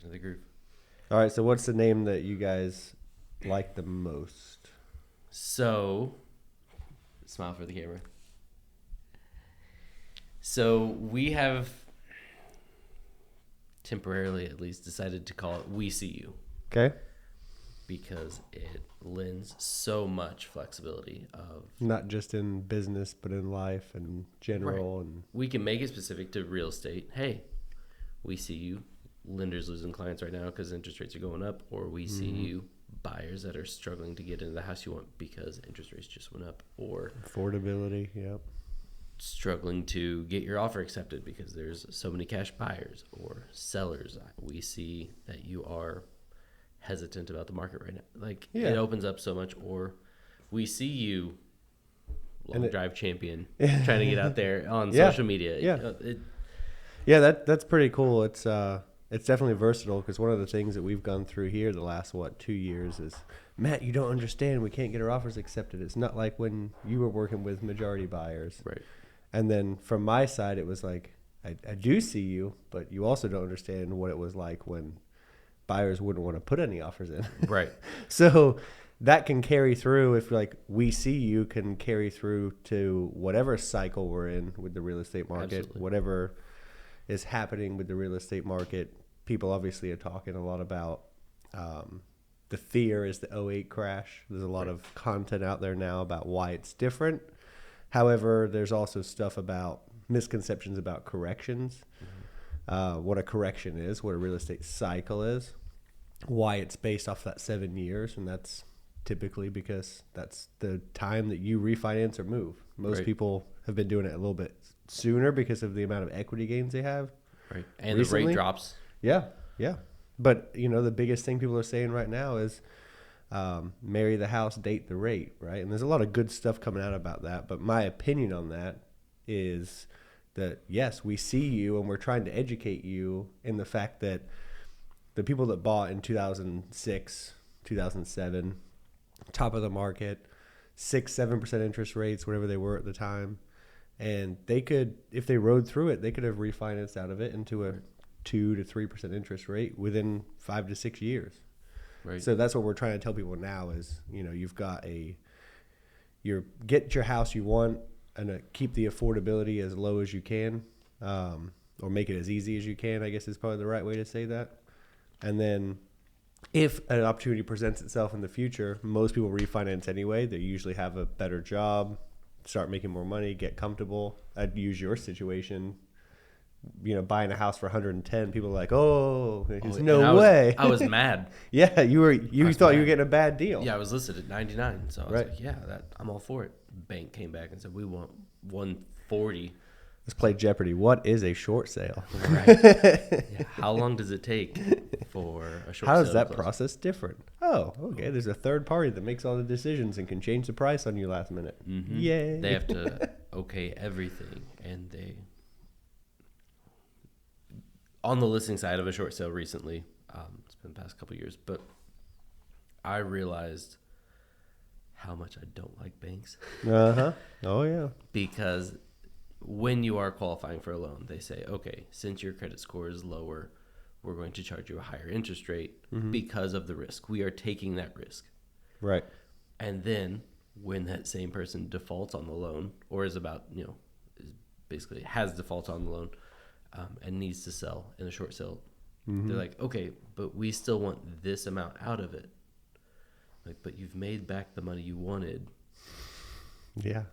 definitely the groove. All right, so what's the name that you guys like the most? So, smile for the camera. So we have temporarily, at least, decided to call it "We See You" Okay. because it lends so much flexibility of Not just in business, but in life and general. right. And We can make it specific to real estate. Hey, we see you lenders losing clients right now because interest rates are going up, or we see you buyers that are struggling to get into the house you want because interest rates just went up, or affordability, yep. struggling to get your offer accepted because there's so many cash buyers or sellers. We see that you are hesitant about the market right now. Like Yeah. it opens up so much, or we see you long drive champion trying to get out there on Yeah. social media. Yeah. Yeah, that's pretty cool. It's definitely versatile because one of the things that we've gone through here the last 2 years is, Matt, you don't understand. We can't get our offers accepted. It's not like when you were working with majority buyers. Right. And then from my side, it was like, I do see you, but you also don't understand what it was like when buyers wouldn't want to put any offers in. Right. So that can carry through if like we see you can carry through to whatever cycle we're in with the real estate market, Absolutely. whatever is happening with the real estate market. People obviously are talking a lot about the fear is the '08 crash. There's a lot of content out there now about why it's different. However, there's also stuff about misconceptions about corrections, what a correction is, what a real estate cycle is, why it's based off that 7 years, and that's typically because that's the time that you refinance or move. Most people have been doing it a little bit sooner because of the amount of equity gains they have. Right. And recently. the rate drops. Yeah, yeah. But, the biggest thing people are saying right now is marry the house, date the rate, right? And there's a lot of good stuff coming out about that. But my opinion on that is that, yes, we see you and we're trying to educate you in the fact that the people that bought in 2006, 2007, top of the market, 6-7% interest rates, whatever they were at the time, and they could, if they rode through it, they could have refinanced out of it into a 2 to 3% interest rate within 5 to 6 years. Right. So that's what we're trying to tell people now is, you've got get your house you want and keep the affordability as low as you can, or make it as easy as you can, I guess is probably the right way to say that. And then if an opportunity presents itself in the future, most people refinance anyway. They usually have a better job, start making more money, get comfortable. I'd use your situation, buying a house for 110. People are like, oh, there's no way. I was mad. Yeah, you thought you were getting a bad deal. Yeah, I was listed at 99, so I was like, yeah, I'm all for it. Bank came back and said, we want 140. Let's play Jeopardy. What is a short sale? Right. Yeah. How long does it take for a short sale? How is that process different? Oh, okay. There's a third party that makes all the decisions and can change the price on you last minute. Mm-hmm. Yay. They have to okay everything, and on the listing side of a short sale recently, it's been the past couple of years, but I realized how much I don't like banks. Uh-huh. Oh, yeah. Because when you are qualifying for a loan, they say, okay, since your credit score is lower, we're going to charge you a higher interest rate because of the risk. We are taking that risk. Right. And then when that same person defaults on the loan or is about, basically has default on the loan and needs to sell in a short sale, they're like, okay, but we still want this amount out of it. Like, but you've made back the money you wanted. Yeah.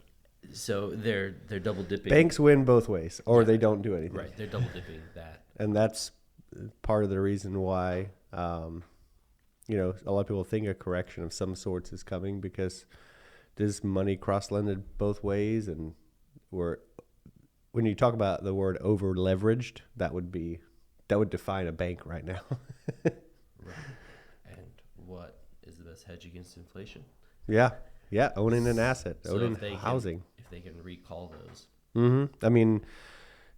So they're double dipping. Banks win both ways, or they don't do anything. Right, they're double dipping that. And that's part of the reason why, a lot of people think a correction of some sorts is coming because there's money cross-lended both ways. And when you talk about the word over-leveraged, that would define a bank right now. Right. And what is the best hedge against inflation? Yeah. Yeah, owning an asset, So owning housing. If they can recall those. Mm-hmm. I mean,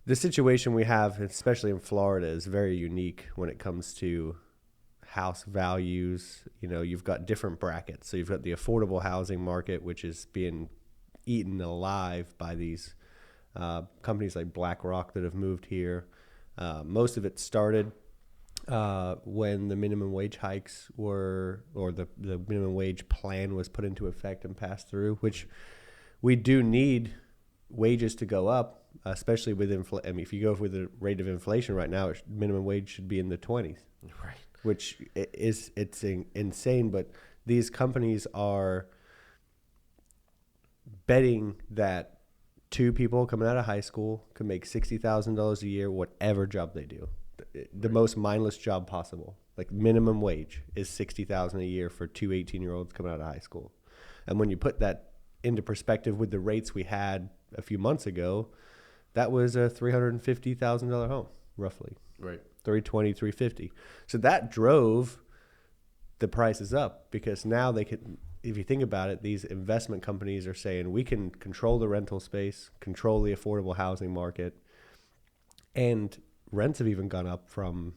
the situation we have, especially in Florida, is very unique when it comes to house values. You've got different brackets. So you've got the affordable housing market, which is being eaten alive by these companies like BlackRock that have moved here. Most of it started when the minimum wage hikes were, or the minimum wage plan was put into effect and passed through, which we do need wages to go up, especially with I mean, if you go with the rate of inflation right now, minimum wage should be in the 20s, Right. which it's insane. But these companies are betting that two people coming out of high school can make $60,000 a year, whatever job they do, the most mindless job possible. Like minimum wage is $60,000 a year for two 18-year-olds coming out of high school. And when you put that into perspective with the rates we had a few months ago, that was a $350,000 home, roughly. Right. 320, 350. So that drove the prices up, because now they can, if you think about it, these investment companies are saying we can control the rental space, control the affordable housing market, and rents have even gone up from,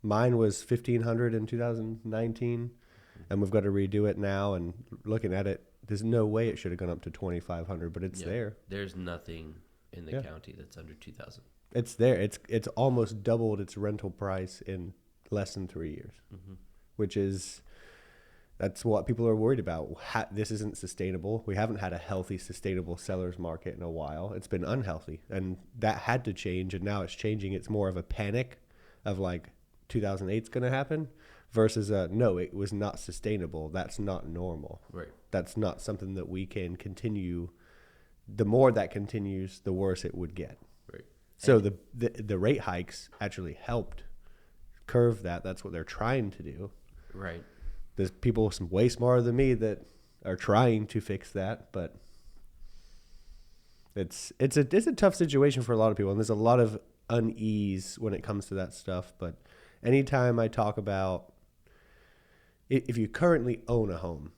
mine was $1,500 in 2019, and we've got to redo it now. And looking at it, there's no way it should have gone up to $2,500, but it's there. There's nothing in the county that's under 2,000. It's there. It's almost doubled its rental price in less than 3 years, which is, that's what people are worried about. This isn't sustainable. We haven't had a healthy, sustainable seller's market in a while. It's been unhealthy, and that had to change, and now it's changing. It's more of a panic of like 2008 is going to happen versus no, it was not sustainable. That's not normal. Right. That's not something that we can continue. The more that continues, the worse it would get. Right. So the rate hikes actually helped curve that. That's what they're trying to do. Right. There's people way smarter than me that are trying to fix that, but it's a tough situation for a lot of people, and there's a lot of unease when it comes to that stuff. But anytime I talk about, if you currently own a home,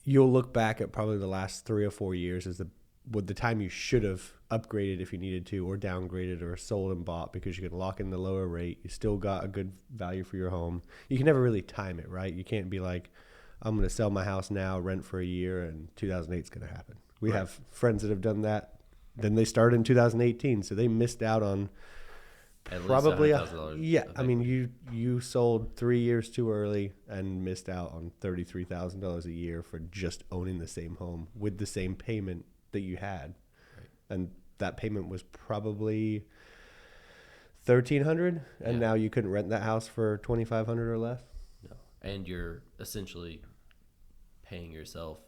you'll look back at probably the last 3 or 4 years as the time you should have upgraded if you needed to, or downgraded, or sold and bought, because you can lock in the lower rate. You still got a good value for your home. You can never really time it, right? You can't be like, I'm going to sell my house now, rent for a year, and 2008 is going to happen. We have friends that have done that. Then they started in 2018, so they missed out on At probably least $100,000. yeah. I mean, you sold 3 years too early and missed out on $33,000 a year for just owning the same home with the same payment that you had. Right. And that payment was probably $1,300, and now you couldn't rent that house for $2,500 or less. No. And you're essentially paying yourself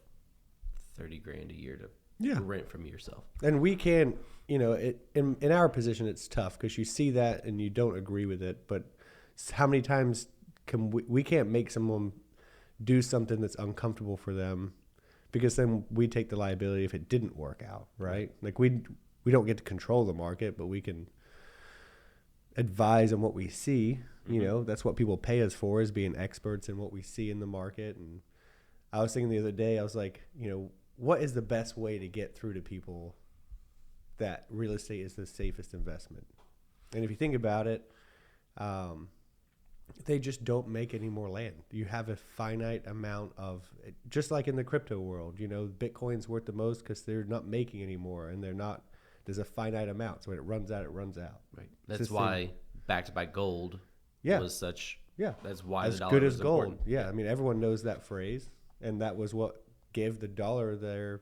$30,000 a year to rent from yourself. And we can't, in our position, it's tough because you see that and you don't agree with it. But how many times can we can't make someone do something that's uncomfortable for them, because then we take the liability if it didn't work out, right? Like we don't get to control the market, but we can advise on what we see. That's what people pay us for, is being experts in what we see in the market. And I was thinking the other day, I was like, what is the best way to get through to people that real estate is the safest investment? And if you think about it, they just don't make any more land. You have a finite amount of, just like in the crypto world, Bitcoin's worth the most because they're not making any more, and there's a finite amount. So when it runs out, it runs out. Right. That's why backed by gold was such, that's why as the dollar good as was gold. important. Yeah. I mean, everyone knows that phrase, and that was what gave the dollar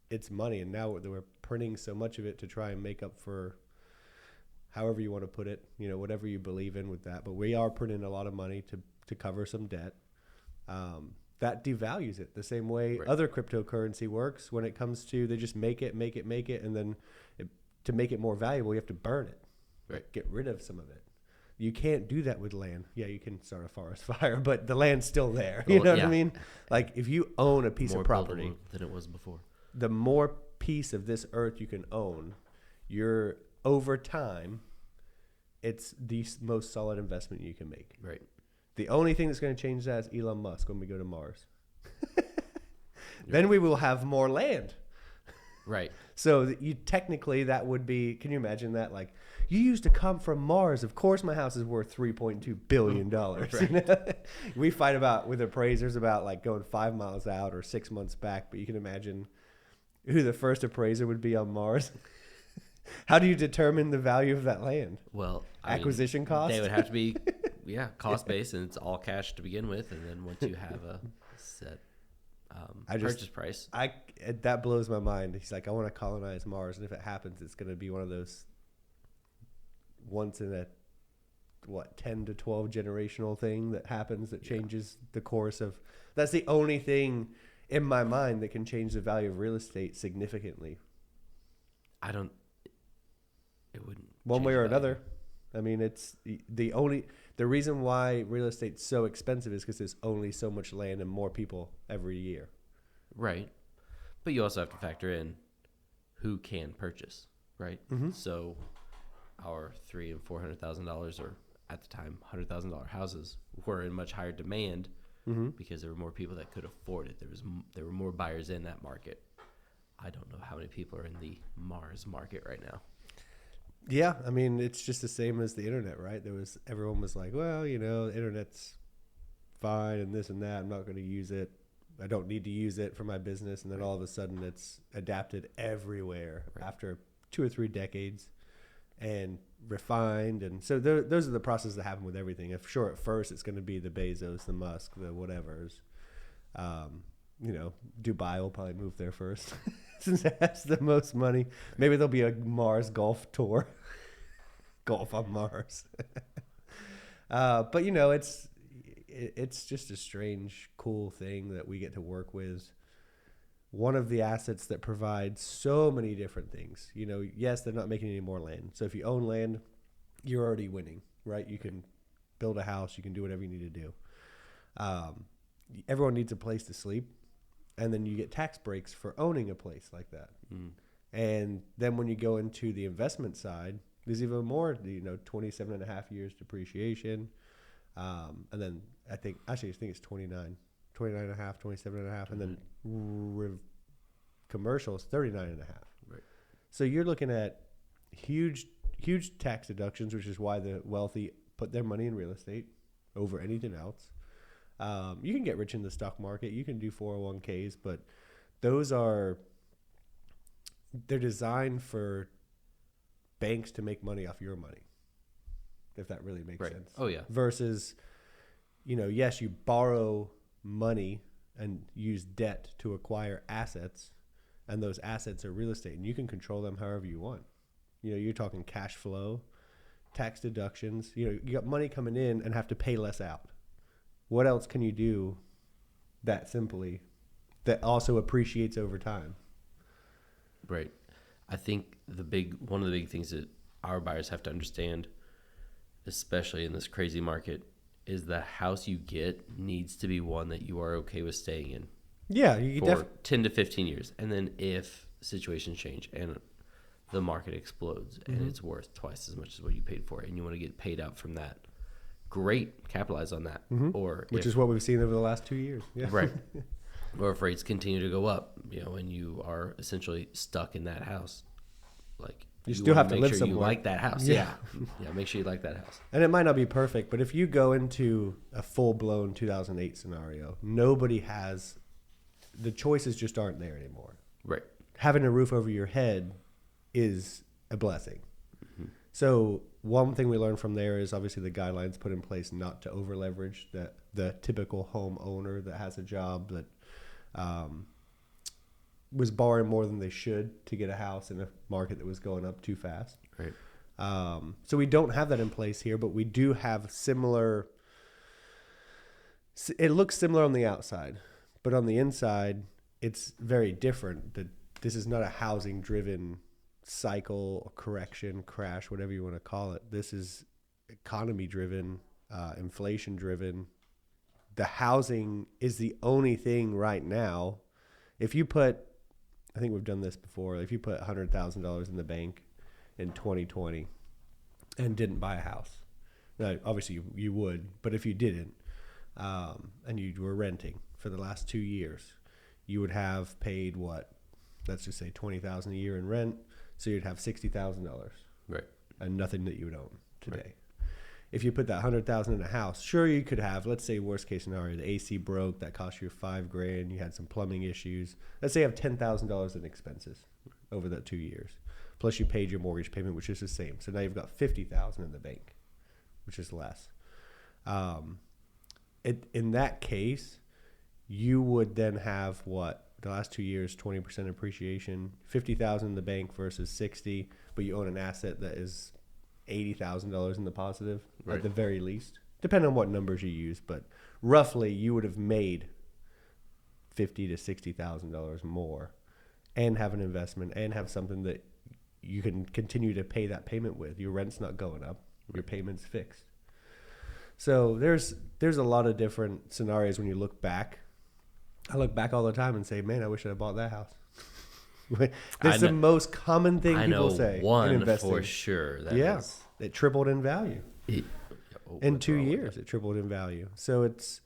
its money. And now we're printing so much of it to try and make up for however you want to put it, whatever you believe in with that. But we are printing a lot of money to cover some debt. That devalues it the same way other cryptocurrency works. When it comes to, they just make it, and then to make it more valuable, you have to burn it, get rid of some of it. You can't do that with land. Yeah, you can start a forest fire, but the land's still there. You know what I mean? Like if you own a piece of property, more than it was before, the more piece of this earth you can own, you're over time, it's the most solid investment you can make. Right. The only thing that's going to change that is Elon Musk when we go to Mars. Then we will have more land. Right. So technically that would be, can you imagine that? Like, you used to come from Mars. Of course my house is worth $3.2 billion. Right. We fight with appraisers about like going 5 miles out or 6 months back, but you can imagine who the first appraiser would be on Mars. How do you determine the value of that land? Well, Acquisition cost? They would have to be, cost based, and it's all cash to begin with. And then once you have a set purchase price, that blows my mind. He's like, I want to colonize Mars, and if it happens, it's going to be one of those once in a 10 to 12 generational thing that happens that changes the course of. That's the only thing in my mind that can change the value of real estate significantly. It wouldn't. One way or another. I mean, it's the reason why real estate's so expensive is because there's only so much land and more people every year. Right. But you also have to factor in who can purchase, right? Mm-hmm. So our $300,000 and $400,000, or at the time $100,000 houses, were in much higher demand because there were more people that could afford it. There were more buyers in that market. I don't know how many people are in the Mars market right now. Yeah, I mean, it's just the same as the internet, right? Everyone was like, well, the internet's fine and this and that. I'm not going to use it. I don't need to use it for my business. And then all of a sudden it's adapted everywhere after 2 or 3 decades and refined. And so those are the processes that happen with everything. If sure, at first it's going to be the Bezos, the Musk, the whatevers. Dubai will probably move there first since it has the most money. Maybe there'll be a Mars golf tour. Golf on Mars. But it's just a strange, cool thing that we get to work with. One of the assets that provides so many different things. Yes, they're not making any more land. So if you own land, you're already winning, right? You can build a house. You can do whatever you need to do. Everyone needs a place to sleep. And then you get tax breaks for owning a place like that. Mm. And then when you go into the investment side, there's even more, 27 and a half years depreciation. And then I think it's 29 and a half, 27 and a half. And then commercial is 39 and a half. Right. So you're looking at huge tax deductions, which is why the wealthy put their money in real estate over anything else. You can get rich in the stock market. You can do 401ks, but they're designed for banks to make money off your money, if that really makes sense. Oh, yeah. Versus, yes, you borrow money and use debt to acquire assets, and those assets are real estate, and you can control them however you want. You're talking cash flow, tax deductions. You got money coming in and have to pay less out. What else can you do that simply that also appreciates over time? Right. I think one of the big things that our buyers have to understand, especially in this crazy market, is the house you get needs to be one that you are okay with staying in. Yeah, for 10 to 15 years. And then if situations change and the market explodes and it's worth twice as much as what you paid for it and you want to get paid out from that, great, capitalize on that. Which is what we've seen over the last 2 years. Yeah. Right. Or if rates continue to go up, and you are essentially stuck in that house, like you still have to live somewhere. You like that house. Yeah. Make sure you like that house. And it might not be perfect, but if you go into a full-blown 2008 scenario, the choices just aren't there anymore. Right. Having a roof over your head is a blessing. Mm-hmm. So one thing we learned from there is obviously the guidelines put in place not to over leverage the typical homeowner that has a job that was borrowing more than they should to get a house in a market that was going up too fast. Right. So we don't have that in place here, but we do have similar. It looks similar on the outside, but on the inside, it's very different. This is not a housing-driven cycle, correction, crash, whatever you want to call it. This is economy-driven, inflation-driven. The housing is the only thing right now. If you put, I think we've done this before, if you put $100,000 in the bank in 2020 and didn't buy a house, now, obviously you would, but if you didn't, and you were renting for the last 2 years, you would have paid let's just say $20,000 a year in rent. So you'd have $60,000, right, and nothing that you would own today. Right. If you put that $100,000 in a house, sure you could have. Let's say worst case scenario, the AC broke, that cost you $5,000. You had some plumbing issues. Let's say you have $10,000 in expenses over that 2 years. plus you paid your mortgage payment, which is the same. So now you've got $50,000 in the bank, which is less. In that case, you would then have the last 2 years, 20% appreciation, $50,000 in the bank versus 60, but you own an asset that is $80,000 in the positive at the very least, depending on what numbers you use. But roughly, you would have made $50,000 to $60,000 more, and have an investment, and have something that you can continue to pay that payment with. Your rent's not going up, your payment's fixed. So there's a lot of different scenarios when you look back. I look back all the time and say, man, I wish I had bought that house. That's the most common thing people say in investing. For sure. It tripled in value. In 2 years, it tripled in value. So it's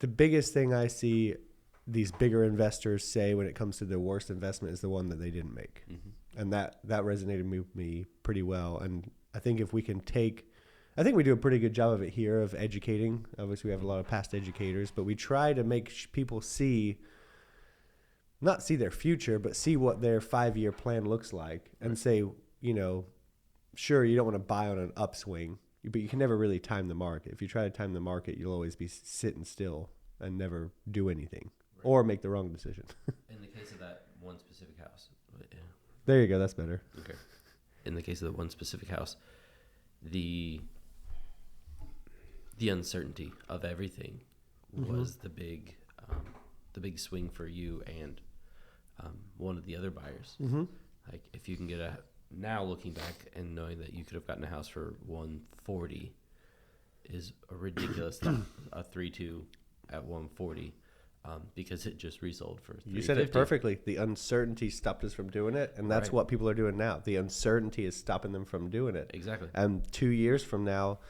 the biggest thing I see these bigger investors say when it comes to their worst investment is the one that they didn't make. Mm-hmm. And that resonated with me pretty well. And I think if we can I think we do a pretty good job of it here, of educating. Obviously, we have a lot of past educators, but we try to make people not see their future, but see what their 5-year plan looks like, and say, sure, you don't want to buy on an upswing, but you can never really time the market. If you try to time the market, you'll always be sitting still and never do anything or make the wrong decision. In the case of that one specific house. There you go. That's better. Okay. In the case of the one specific house, the uncertainty of everything was the big swing for you and one of the other buyers. Mm-hmm. Like, if you can get now looking back and knowing that you could have gotten a house for $140 is a ridiculous thought. A 3.2 at $140 because it just resold for $350. You said it perfectly. The uncertainty stopped us from doing it, and that's what people are doing now. The uncertainty is stopping them from doing it. Exactly. And 2 years from now,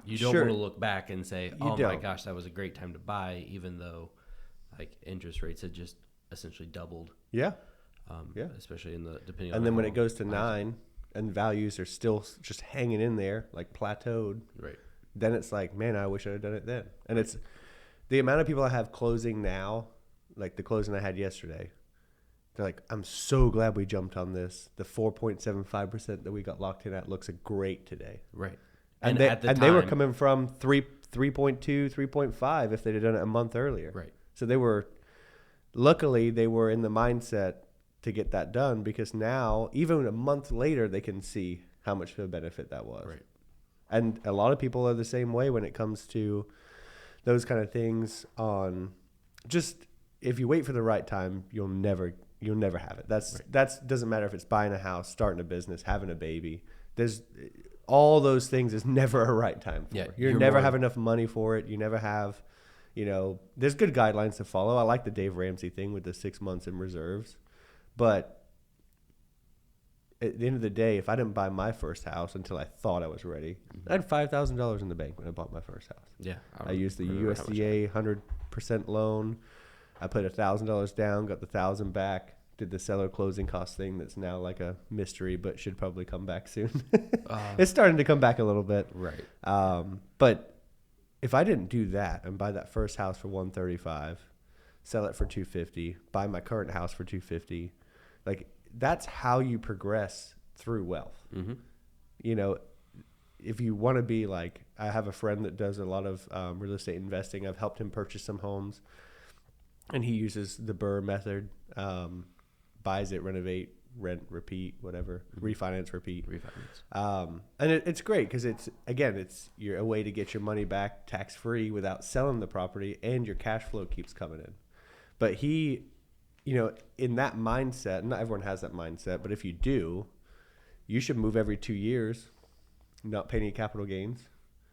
you don't want to look back and say, my gosh, that was a great time to buy, even though like interest rates had just essentially doubled. Yeah. Especially depending on. And then when it goes to 9 and values are still just hanging in there, like plateaued. Right. Then it's like, man, I wish I had done it then. And it's the amount of people I have closing now, like the closing I had yesterday. They're like, I'm so glad we jumped on this. The 4.75% that we got locked in at looks great today. Right. And they were coming from 3.2, 3.5 if they'd have done it a month earlier. Right. So luckily they were in the mindset to get that done, because now, even a month later, they can see how much of a benefit that was. Right. And a lot of people are the same way when it comes to those kind of things. If you wait for the right time, you'll never have it. That's doesn't matter if it's buying a house, starting a business, having a baby. There's all those things is never a right time for. You never have enough money for it. You never have, there's good guidelines to follow. I like the Dave Ramsey thing with the 6 months in reserves. But at the end of the day, if I didn't buy my first house until I thought I was ready, I had $5,000 in the bank when I bought my first house. Yeah. I used the USDA 100% loan. I put $1,000 down, got the $1,000 back, did the seller closing cost thing that's now like a mystery, but should probably come back soon. It's starting to come back a little bit. Right. But if I didn't do that and buy that first house for $135, sell it for $250, buy my current house for $250, like, that's how you progress through wealth. Mm-hmm. If you want to be like, I have a friend that does a lot of real estate investing. I've helped him purchase some homes, and he uses the Burr method, buys it, renovate, rent, repeat, whatever, refinance, repeat. And it's great because it's a way to get your money back tax-free without selling the property, and your cash flow keeps coming in. But he, in that mindset, not everyone has that mindset, but if you do, you should move every 2 years, not pay any capital gains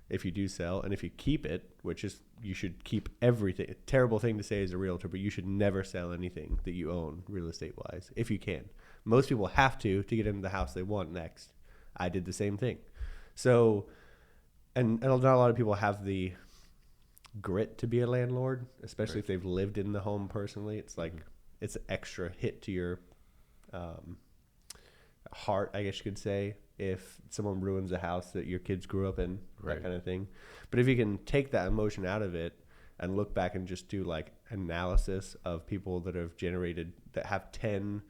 if you do sell. And if you keep it, which is, you should keep everything. A terrible thing to say as a realtor, but you should never sell anything that you own real estate wise if you can. Most people have to get into the house they want next. I did the same thing. So, and not a lot of people have the grit to be a landlord, especially if they've lived in the home personally. It's like, it's an extra hit to your heart, I guess you could say, if someone ruins a house that your kids grew up in, that kind of thing. But if you can take that emotion out of it and look back and just do like analysis of people that have generated, that have 10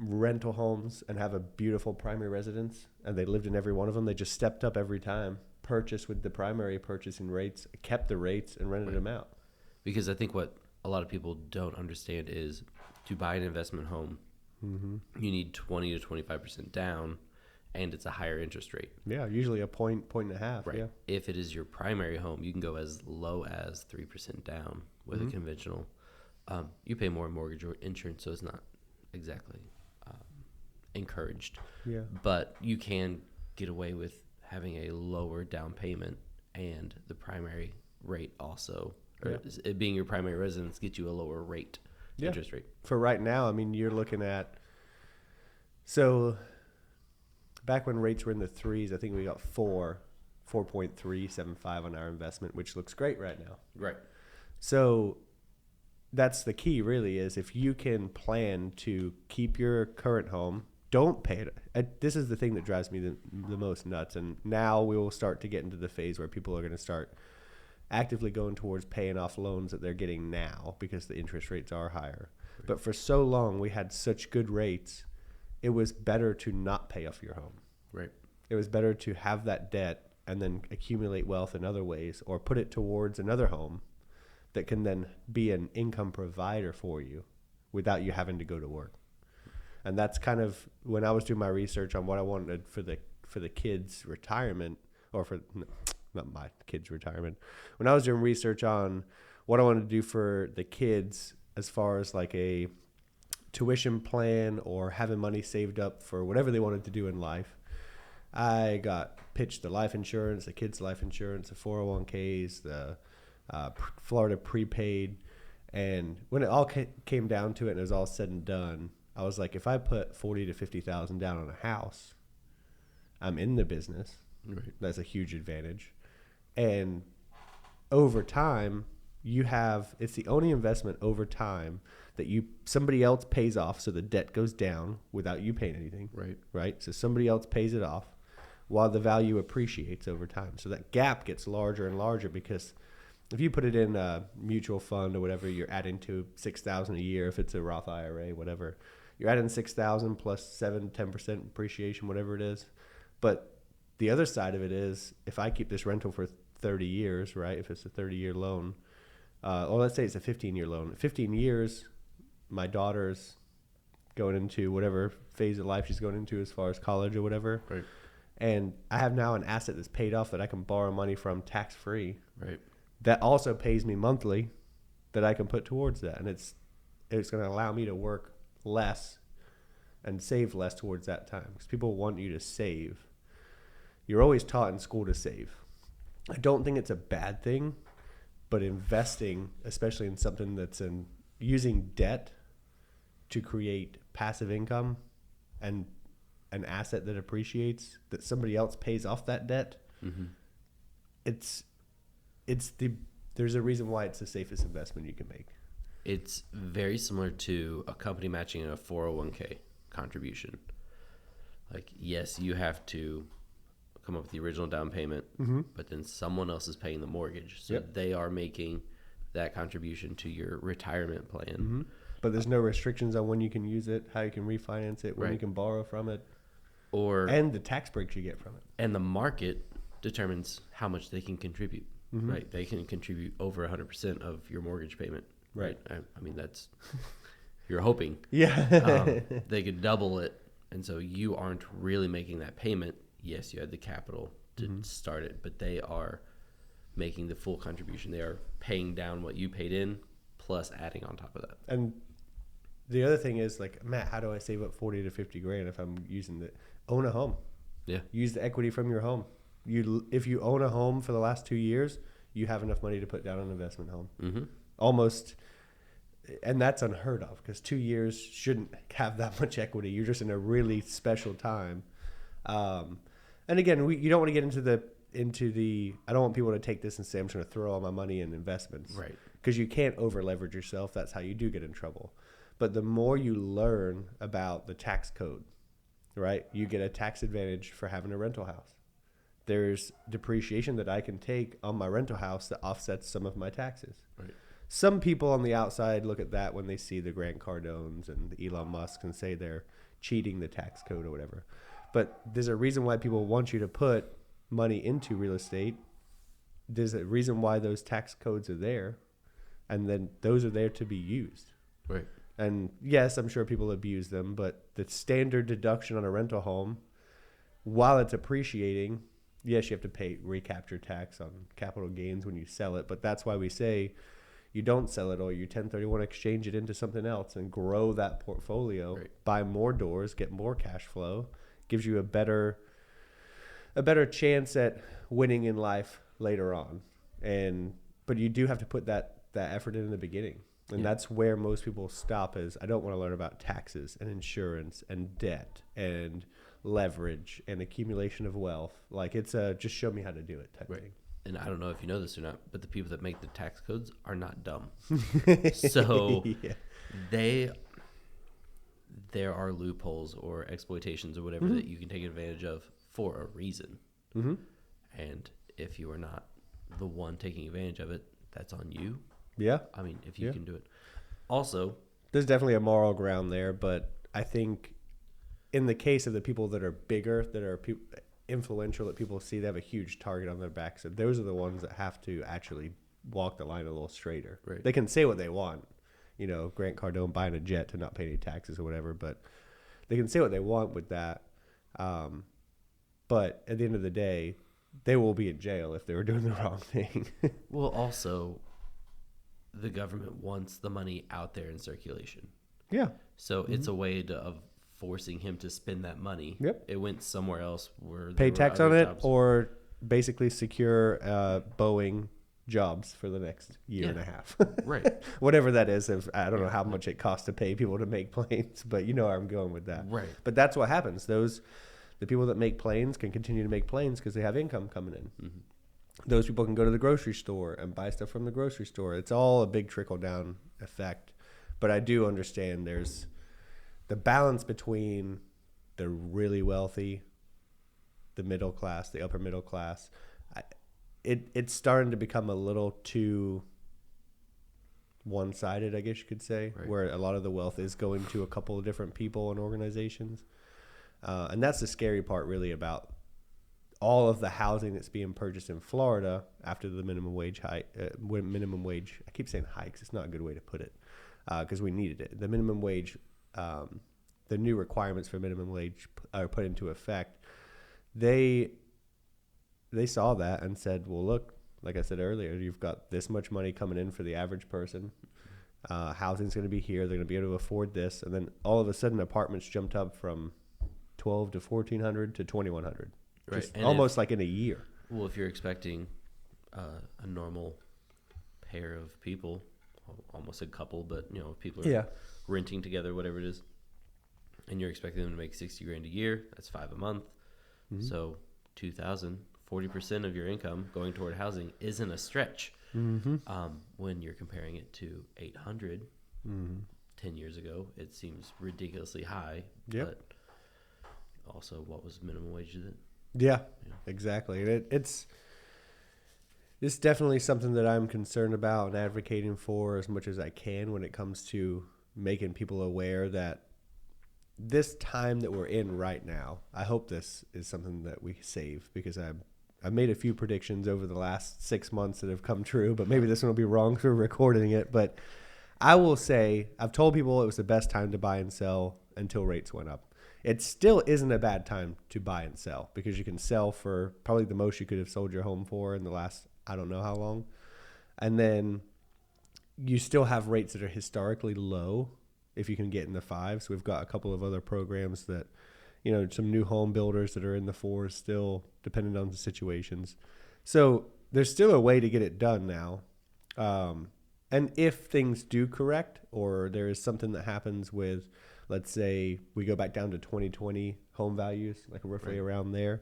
rental homes and have a beautiful primary residence, and they lived in every one of them. They just stepped up every time, purchased with the primary purchasing rates, kept the rates, and rented them out. Because I think what a lot of people don't understand is to buy an investment home, you need 20 to 25% down, and it's a higher interest rate. Yeah, usually a point and a half. Right. Yeah. If it is your primary home, you can go as low as 3% down with a conventional. You pay more mortgage or insurance, so it's not exactly encouraged. Yeah. But you can get away with having a lower down payment and the primary rate also, or it being your primary residence, get you a lower rate, interest rate. For right now, I mean, you're looking at, so back when rates were in the threes, I think we got 4.375 on our investment, which looks great right now. Right. So that's the key, really, is if you can plan to keep your current home, don't pay it. This is the thing that drives me the most nuts. And now we will start to get into the phase where people are going to start actively going towards paying off loans that they're getting now because the interest rates are higher. Right. But for so long, we had such good rates, it was better to not pay off your home. Right. It was better to have that debt and then accumulate wealth in other ways, or put it towards another home that can then be an income provider for you without you having to go to work. And that's kind of when I was doing my research on what I wanted for the kids' retirement, or not my kids' retirement. When I was doing research on what I wanted to do for the kids as far as like a tuition plan or having money saved up for whatever they wanted to do in life, I got pitched the life insurance, the kids' life insurance, the 401ks, the Florida prepaid. And when it all came down to it and it was all said and done, I was like, if I put 40 to 50,000 down on a house, I'm in the business. Right. That's a huge advantage. And over time, it's the only investment over time that somebody else pays off, so the debt goes down without you paying anything. Right. Right. So somebody else pays it off while the value appreciates over time. So that gap gets larger and larger, because if you put it in a mutual fund or whatever, you're adding to $6,000 a year. If it's a Roth IRA, whatever, you're adding $6,000 plus 10% appreciation, whatever it is. But the other side of it is, if I keep this rental for 30 years, right? If it's a 30-year loan, or let's say it's a 15-year loan. 15 years, my daughter's going into whatever phase of life she's going into as far as college or whatever. Right. And I have now an asset that's paid off that I can borrow money from tax-free. Right. That also pays me monthly that I can put towards that. And it's going to allow me to work less and save less towards that time, because people want you to save. You're always taught in school to save. I don't think it's a bad thing, but investing, especially in something that's using debt to create passive income and an asset that appreciates, that somebody else pays off that debt, there's a reason why it's the safest investment you can make. It's very similar to a company matching a 401k contribution. Like, yes, you have to come up with the original down payment, but then someone else is paying the mortgage. So they are making that contribution to your retirement plan. But there's no restrictions on when you can use it, how you can refinance it, when you can borrow from it, and the tax breaks you get from it. And the market determines how much they can contribute. Right? They can contribute over 100% of your mortgage payment. Right? I mean, that's you're hoping. Yeah. They could double it, and so you aren't really making that payment. Yes, you had the capital to start it, but they are making the full contribution. They are paying down what you paid in, plus adding on top of that. And the other thing is, like, Matt, how do I save up 40 to 50 grand if I'm using own a home? Yeah. Use the equity from your home. If you own a home for the last 2 years, you have enough money to put down an investment home. Almost. And that's unheard of, because 2 years shouldn't have that much equity. You're just in a really special time. And again, you don't want to get into the I don't want people to take this and say, I'm just going to throw all my money in investments. Right. Because you can't over leverage yourself. That's how you do get in trouble. But the more you learn about the tax code, right, you get a tax advantage for having a rental house. There's depreciation that I can take on my rental house that offsets some of my taxes. Right. Some people on the outside look at that when they see the Grant Cardones and the Elon Musk and say they're cheating the tax code or whatever. But there's a reason why people want you to put money into real estate. There's a reason why those tax codes are there, and then those are there to be used. Right. And yes, I'm sure people abuse them, but the standard deduction on a rental home, while it's appreciating, yes, you have to pay recapture tax on capital gains when you sell it, but that's why we say you don't sell it, or you 1031 exchange it into something else and grow that portfolio, right. Buy more doors, get more cash flow, gives you a better chance at winning in life later on. But you do have to put that effort in the beginning. And that's where most people stop, is I don't want to learn about taxes and insurance and debt and leverage and accumulation of wealth. Like, it's just show me how to do it type thing. And I don't know if you know this or not, but the people that make the tax codes are not dumb. So there are loopholes or exploitations or whatever that you can take advantage of for a reason. Mm-hmm. And if you are not the one taking advantage of it, that's on you. Yeah. I mean, if you can do it. Also, there's definitely a moral ground there, but I think in the case of the people that are bigger, that are influential, that people see, they have a huge target on their back. So those are the ones that have to actually walk the line a little straighter. Right. They can say what they want. You know, Grant Cardone buying a jet to not pay any taxes or whatever, but they can say what they want with that. But at the end of the day, they will be in jail if they were doing the wrong thing. well, also, the government wants the money out there in circulation. Yeah. So it's a way of forcing him to spend that money. Yep. It went somewhere else where pay tax on it, jobs. or basically secure Boeing jobs for the next year and a half. Right. Whatever that is. I don't know how much it costs to pay people to make planes, but you know where I'm going with that. Right. But that's what happens. The people that make planes can continue to make planes because they have income coming in. Mm-hmm. Those people can go to the grocery store and buy stuff from the grocery store. It's all a big trickle-down effect. But I do understand there's the balance between the really wealthy, the middle class, the upper middle class. It's starting to become a little too one-sided, I guess you could say, where a lot of the wealth is going to a couple of different people and organizations. And that's the scary part, really, about all of the housing that's being purchased in Florida after the minimum wage hike. I keep saying hikes. It's not a good way to put it, because we needed it. The minimum wage, the new requirements for minimum wage are put into effect. They saw that and said, well, look, like I said earlier, you've got this much money coming in for the average person. Housing's going to be here. They're going to be able to afford this. And then all of a sudden, apartments jumped up from $1,200 to $1,400 to $2,100. Right. Almost like in a year. Well, if you're expecting a normal pair of people, almost a couple, but if people are renting together, whatever it is, and you're expecting them to make $60,000 a year, that's $5 a month. Mm-hmm. So $2,000, 40% of your income going toward housing isn't a stretch. Mm-hmm. When you're comparing it to $800 10 years ago, it seems ridiculously high. Yep. But also, what was minimum wage then? Yeah, exactly. And it's definitely something that I'm concerned about and advocating for as much as I can when it comes to making people aware that this time that we're in right now, I hope this is something that we save, because I've made a few predictions over the last 6 months that have come true, but maybe this one will be wrong for recording it. But I will say, I've told people it was the best time to buy and sell until rates went up. It still isn't a bad time to buy and sell, because you can sell for probably the most you could have sold your home for in the last, I don't know how long. And then you still have rates that are historically low if you can get in the fives. We've got a couple of other programs that, some new home builders that are in the fours still, depending on the situations. So there's still a way to get it done now. And if things do correct, or there is something that happens with, let's say we go back down to 2020 home values, like roughly around there.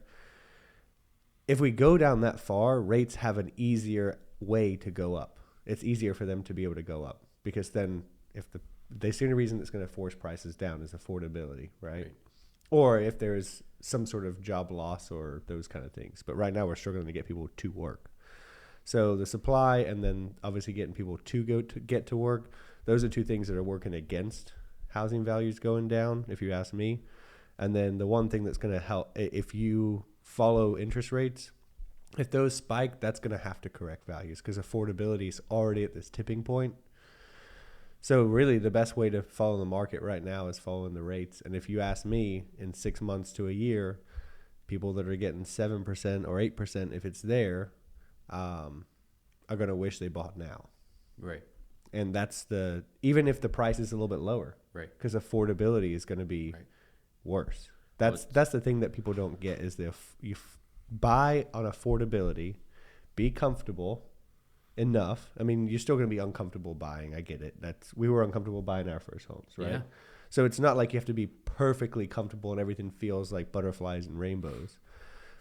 If we go down that far, rates have an easier way to go up. It's easier for them to be able to go up, because then they see a reason that's going to force prices down is affordability, right? Or if there's some sort of job loss or those kind of things. But right now we're struggling to get people to work. So the supply, and then obviously getting people to get to work, those are two things that are working against housing values going down, if you ask me. And then the one thing that's going to help, if you follow interest rates, if those spike, that's going to have to correct values because affordability is already at this tipping point. So really the best way to follow the market right now is following the rates. And if you ask me, in 6 months to a year, people that are getting 7% or 8%, if it's there, are going to wish they bought now. Right. And that's even if the price is a little bit lower. Right. Because affordability is going to be worse. That's the thing that people don't get is you buy on affordability, be comfortable enough. I mean, you're still going to be uncomfortable buying. I get it. We were uncomfortable buying our first homes, right? Yeah. So it's not like you have to be perfectly comfortable and everything feels like butterflies and rainbows.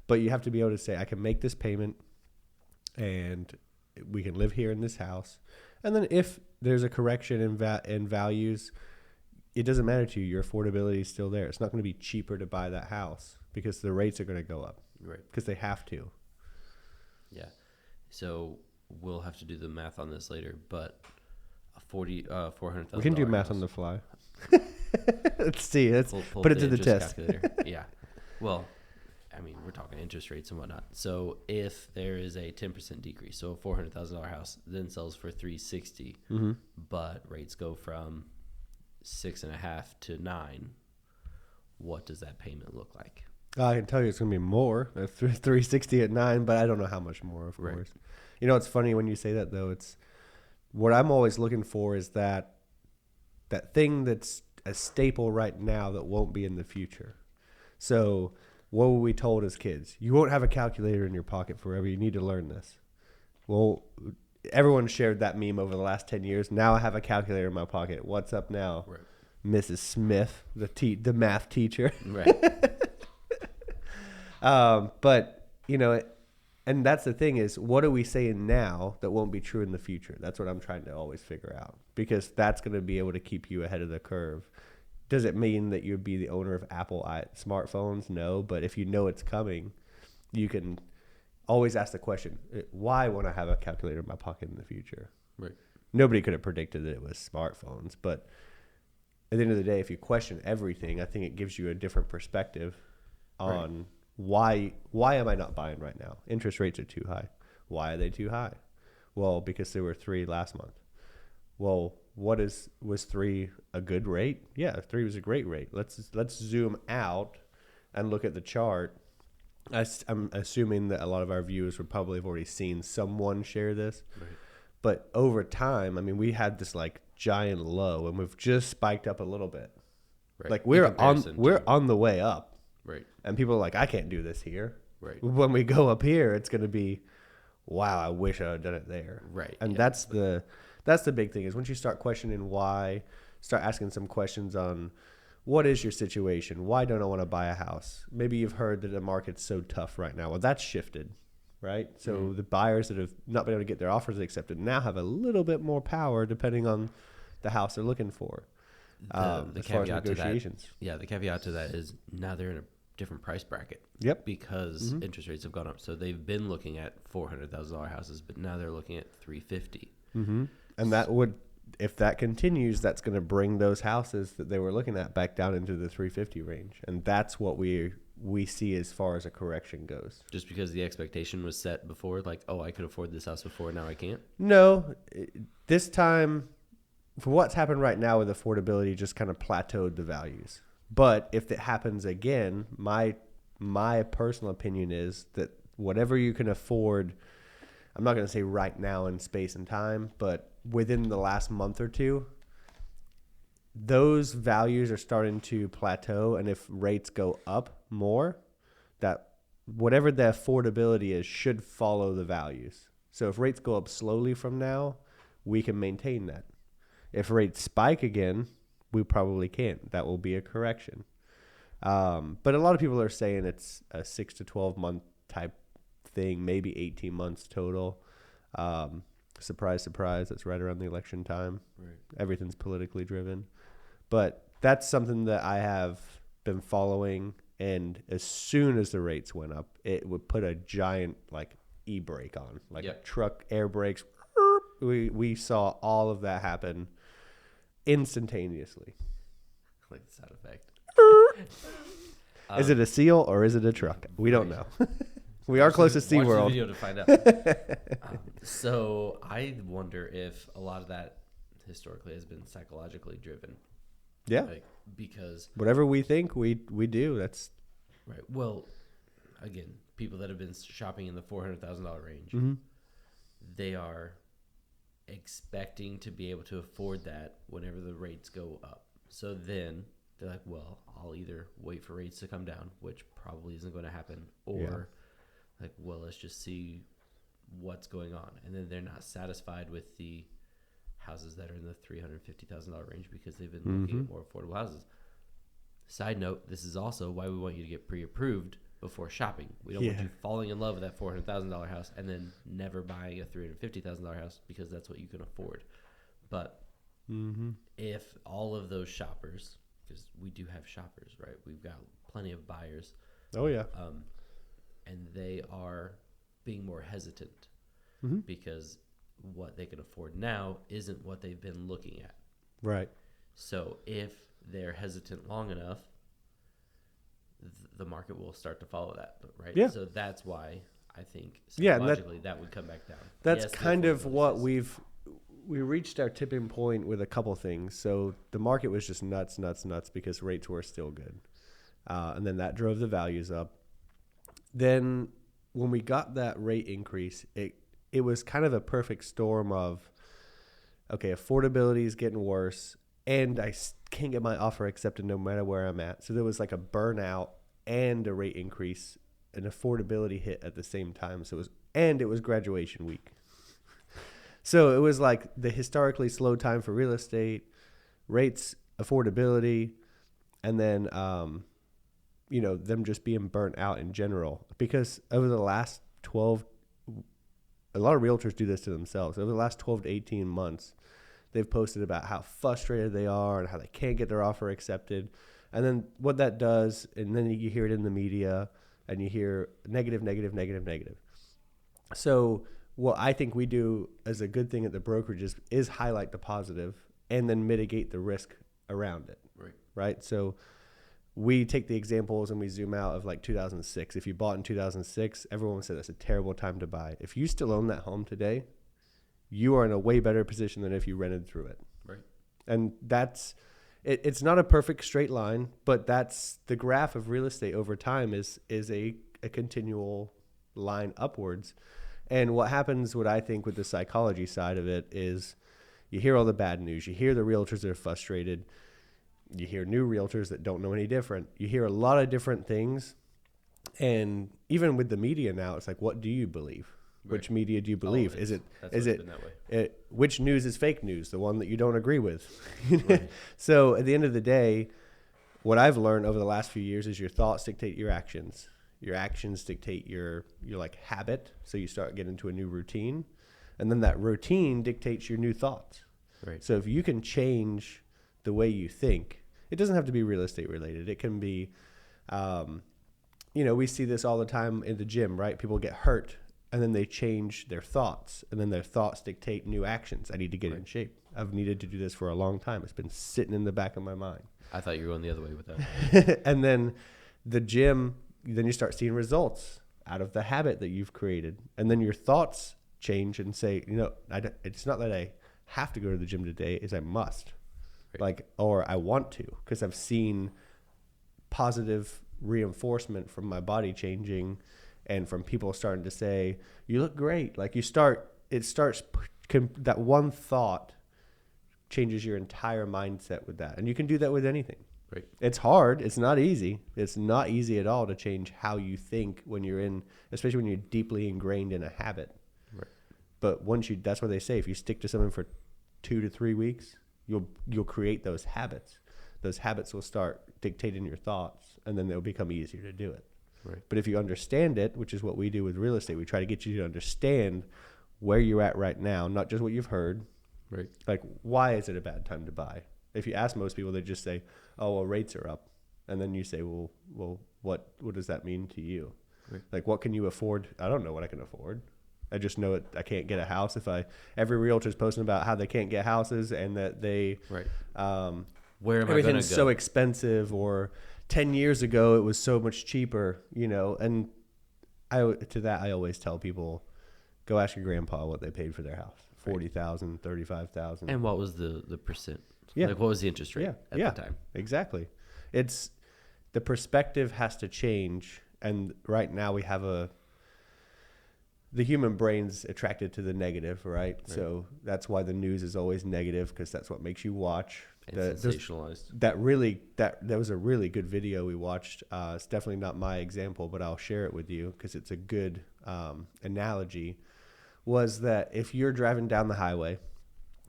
But you have to be able to say, I can make this payment and we can live here in this house. And then if there's a correction in values, it doesn't matter to you. Your affordability is still there. It's not going to be cheaper to buy that house because the rates are going to go up. Right. Because they have to. Yeah. So we'll have to do the math on this later, but $400,000. We can do math on the fly. Let's see. Let's put it to the test. Yeah. Well, I mean, we're talking interest rates and whatnot. So if there is a 10% decrease, so a $400,000 house then sells for $360, but rates go from 6.5 to 9, what does that payment look like? I can tell you it's going to be more, 360 at 9, but I don't know how much more, of course. You know, it's funny when you say that, though. It's what I'm always looking for is that thing that's a staple right now that won't be in the future. So what were we told as kids? You won't have a calculator in your pocket forever. You need to learn this. Well, everyone shared that meme over the last 10 years. Now I have a calculator in my pocket. What's up now? Right. Mrs. Smith, the math teacher. Right. But, you know, and that's the thing is, what are we saying now that won't be true in the future? That's what I'm trying to always figure out, because that's going to be able to keep you ahead of the curve. Does it mean that you'd be the owner of Apple smartphones? No, but if you know it's coming, you can always ask the question, why won't I have a calculator in my pocket in the future? Right. Nobody could have predicted that it was smartphones, but at the end of the day, if you question everything, I think it gives you a different perspective on why am I not buying right now? Interest rates are too high. Why are they too high? Well, because there were 3 last month. Well, was 3 a good rate? Yeah, 3 was a great rate. Let's zoom out and look at the chart. I'm assuming that a lot of our viewers would probably have already seen someone share this. Right. But over time, I mean, we had this like giant low, and we've just spiked up a little bit. Right. Like we're on the way up. Right. And people are like, I can't do this here. Right. When we go up here, it's going to be, wow, I wish I had done it there. Right. And that's the big thing is once you start questioning why, start asking some questions on what is your situation? Why don't I want to buy a house? Maybe you've heard that the market's so tough right now. Well, that's shifted, right? So the buyers that have not been able to get their offers accepted now have a little bit more power depending on the house they're looking for. The caveat to that, the caveat to that is now they're in a different price bracket. Yep. Because interest rates have gone up. So they've been looking at $400,000 houses, but now they're looking at $350,000. Mm-hmm. And that would, if that continues, that's going to bring those houses that they were looking at back down into the $350,000 range. And that's what we see as far as a correction goes. Just because the expectation was set before, like, oh, I could afford this house before, now I can't? No. This time, for what's happened right now with affordability, just kind of plateaued the values. But if it happens again, my personal opinion is that whatever you can afford, I'm not going to say right now in space and time, but within the last month or two, those values are starting to plateau. And if rates go up more, that whatever the affordability is should follow the values. So if rates go up slowly from now, we can maintain that. If rates spike again, we probably can't. That will be a correction. But a lot of people are saying it's a 6 to 12 month type thing, maybe 18 months total. Surprise, surprise. That's right around the election time. Right. Everything's politically driven. But that's something that I have been following. And as soon as the rates went up, it would put a giant like e-brake on, like a truck air brakes. We saw all of that happen instantaneously. like the sound effect. Is it a seal or is it a truck? We don't know. We are close to SeaWorld. Watch the video to find out. So I wonder if a lot of that historically has been psychologically driven. Yeah. Like, because whatever we think, we do. That's right. Well, again, people that have been shopping in the $400,000 range, they are expecting to be able to afford that whenever the rates go up. So then they're like, well, I'll either wait for rates to come down, which probably isn't going to happen, or like, well, let's just see what's going on. And then they're not satisfied with the houses that are in the $350,000 range because they've been looking at more affordable houses. Side note, this is also why we want you to get pre-approved before shopping. We don't want you falling in love with that $400,000 house and then never buying a $350,000 house because that's what you can afford. But if all of those shoppers, because we do have shoppers, right? We've got plenty of buyers. Oh, yeah. And they are being more hesitant because what they can afford now isn't what they've been looking at. Right. So if they're hesitant long enough, the market will start to follow that, right? Yeah. So that's why I think psychologically that would come back down. That's kind of what we reached our tipping point with a couple things. So the market was just nuts because rates were still good. And then that drove the values up. Then when we got that rate increase, it was kind of a perfect storm of, okay, affordability is getting worse, and I can't get my offer accepted no matter where I'm at. So there was like a burnout and a rate increase, an affordability hit at the same time. So it was graduation week. So it was like the historically slow time for real estate, rates, affordability, and then them just being burnt out in general. Because over the last 12, a lot of realtors do this to themselves. Over the last 12 to 18 months, they've posted about how frustrated they are and how they can't get their offer accepted. And then what that does, and then you hear it in the media, and you hear negative. So what I think we do as a good thing at the brokerage is highlight the positive and then mitigate the risk around it. Right? So we take the examples and we zoom out of like 2006. If you bought in 2006, everyone would say that's a terrible time to buy. If you still own that home today, you are in a way better position than if you rented through it. Right. And that's it's not a perfect straight line, but that's the graph of real estate over time is a continual line upwards. And what happens, what I think with the psychology side of it is you hear all the bad news. You hear the realtors that are frustrated. You hear new realtors that don't know any different. You hear a lot of different things. And even with the media now, it's like, what do you believe? Right. Which media do you believe? Which news is fake news? The one that you don't agree with. Right. So at the end of the day, what I've learned over the last few years is your thoughts dictate your actions. Your actions dictate your like habit. So you start getting into a new routine, and then that routine dictates your new thoughts. Right. So if you can change the way you think, it doesn't have to be real estate related. It can be, we see this all the time in the gym, right? People get hurt and then they change their thoughts, and then their thoughts dictate new actions. I need to get in shape. I've needed to do this for a long time. It's been sitting in the back of my mind. I thought you were going the other way with that. And then the gym, then you start seeing results out of the habit that you've created. And then your thoughts change and say, it's not that I have to go to the gym today, is I must. Right. Or I want to, because I've seen positive reinforcement from my body changing and from people starting to say, you look great. That one thought changes your entire mindset with that. And you can do that with anything. Right. It's hard. It's not easy. It's not easy at all to change how you think especially when you're deeply ingrained in a habit. Right. But that's what they say. If you stick to something for 2 to 3 weeks, you'll create those habits. Those habits will start dictating your thoughts, and then they'll become easier to do it. Right. But if you understand it, which is what we do with real estate, we try to get you to understand where you're at right now, not just what you've heard. Right. Like, why is it a bad time to buy? If you ask most people, they just say, oh, well, rates are up. And then you say, well, what does that mean to you? Right. Like, what can you afford? I don't know what I can afford. I just know I can't get a house. Every realtor's posting about how they can't get houses and that they, where am I going to go? Everything's so expensive, or 10 years ago it was so much cheaper, and I always tell people, go ask your grandpa what they paid for their house. 40,000, 35,000. And what was the percent? Yeah. Like, what was the interest rate at the time? Exactly. It's the perspective has to change. And right now we have the human brain's attracted to the negative, right? So that's why the news is always negative, because that's what makes you watch. And sensationalized. That was a really good video we watched. It's definitely not my example, but I'll share it with you because it's a good analogy. Was that if you're driving down the highway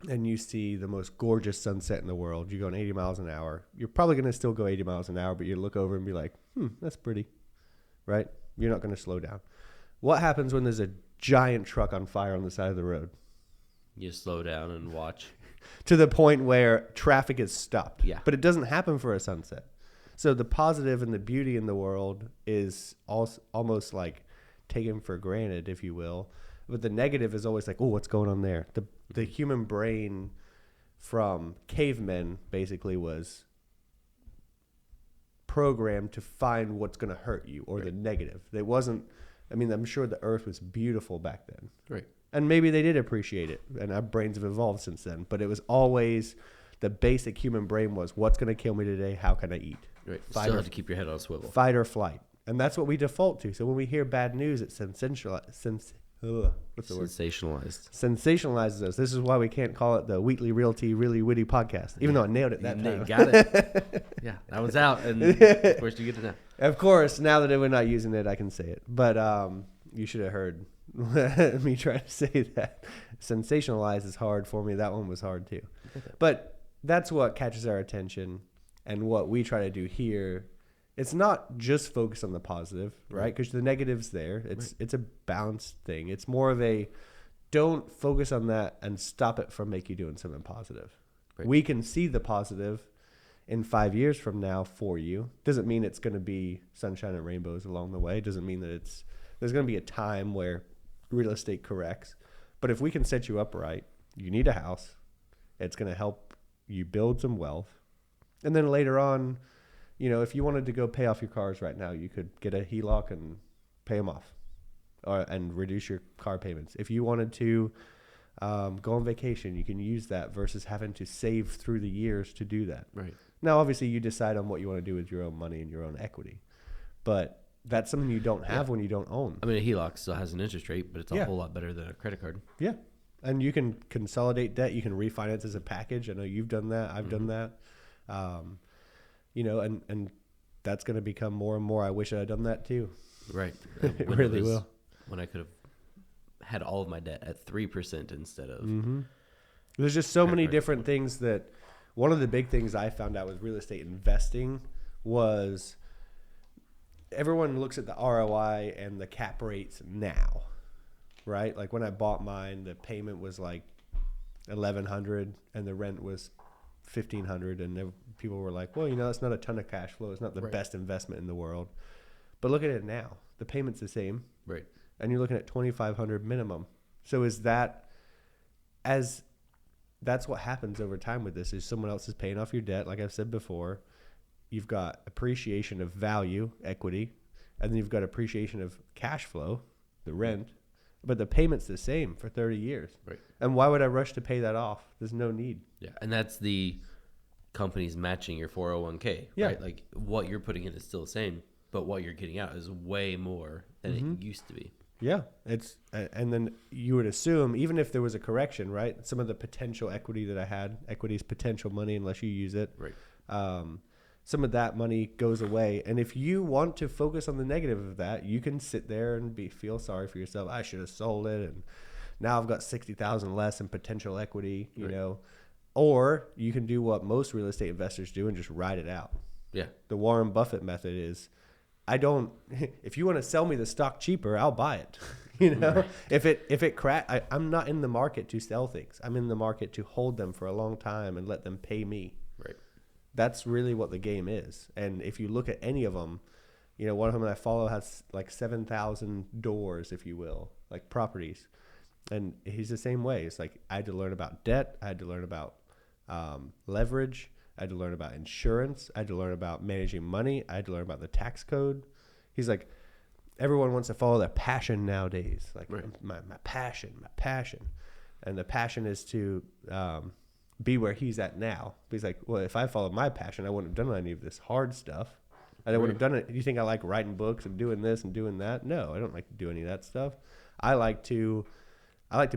and you see the most gorgeous sunset in the world, you're going 80 miles an hour, you're probably going to still go 80 miles an hour, but you look over and be like, that's pretty, right? You're not going to slow down. What happens when there's a giant truck on fire on the side of the road? You slow down and watch. To the point where traffic is stopped. Yeah. But it doesn't happen for a sunset. So the positive and the beauty in the world is almost like taken for granted, if you will. But the negative is always like, oh, what's going on there? The human brain from cavemen basically was programmed to find what's going to hurt you, or the negative. It wasn't, I'm sure the earth was beautiful back then. Right. And maybe they did appreciate it, and our brains have evolved since then. But it was always the basic human brain was, what's going to kill me today? How can I eat? Right. Still have to keep your head on a swivel. Fight or flight. And that's what we default to. So when we hear bad news, it sensationalizes us. This is why we can't call it the Wheatley Realty Really Witty podcast, even though I nailed it that time. Got it. Yeah, that one's out. And of course, you get to know. Of course, now that we're not using it, I can say it. But you should have heard me try to say that. Sensationalize is hard for me. That one was hard too. But that's what catches our attention, and what we try to do here. It's not just focus on the positive, right? Because the negative's there. It's a balanced thing. It's more of a don't focus on that and stop it from making you doing something positive. Right. We can see the positive in 5 years from now for you. Doesn't mean it's going to be sunshine and rainbows along the way. Doesn't mean that there's going to be a time where real estate corrects. But if we can set you up right, you need a house. It's going to help you build some wealth. And then later on, if you wanted to go pay off your cars right now, you could get a HELOC and pay them off, and reduce your car payments. If you wanted to go on vacation, you can use that versus having to save through the years to do that. Right. Now, obviously, you decide on what you want to do with your own money and your own equity. But that's something you don't have when you don't own. A HELOC still has an interest rate, but it's a whole lot better than a credit card. Yeah. And you can consolidate debt. You can refinance as a package. I know you've done that. I've done that. And that's going to become more and more. I wish I had done that too. Right. It really will. When I could have had all of my debt at 3% instead of. Mm-hmm. There's just so many different things that one of the big things I found out with real estate investing was everyone looks at the ROI and the cap rates now, right? Like when I bought mine, the payment was like $1,100 and the rent was $1,500, and people were like, well, that's not a ton of cash flow. It's not the best investment in the world. But look at it now. The payment's the same. Right. And you're looking at $2,500 minimum. So that's what happens over time with this, is someone else is paying off your debt. Like I've said before, you've got appreciation of value, equity, and then you've got appreciation of cash flow, the rent, but the payment's the same for 30 years. Right. And why would I rush to pay that off? There's no need. Yeah. And that's the companies matching your 401k, right? Like what you're putting in is still the same, but what you're getting out is way more than it used to be. Yeah. And then you would assume, even if there was a correction, right? Some of the potential equity that I had, equity is potential money unless you use it. Right. Some of that money goes away. And if you want to focus on the negative of that, you can sit there and feel sorry for yourself. I should have sold it, and now I've got $60,000 less in potential equity, you know. Or you can do what most real estate investors do and just ride it out. Yeah. The Warren Buffett method is, if you want to sell me the stock cheaper, I'll buy it. Right. If it I'm not in the market to sell things. I'm in the market to hold them for a long time and let them pay me. Right. That's really what the game is. And if you look at any of them, one of them that I follow has like 7,000 doors, if you will, like properties. And he's the same way. It's like I had to learn about debt. I had to learn about leverage. I had to learn about insurance. I had to learn about managing money. I had to learn about the tax code. He's like, everyone wants to follow their passion nowadays. Like my passion. And the passion is to be where he's at now. But he's like, well, if I followed my passion, I wouldn't have done any of this hard stuff. I wouldn't have done it. Do you think I like writing books and doing this and doing that? No, I don't like to do any of that stuff. I like to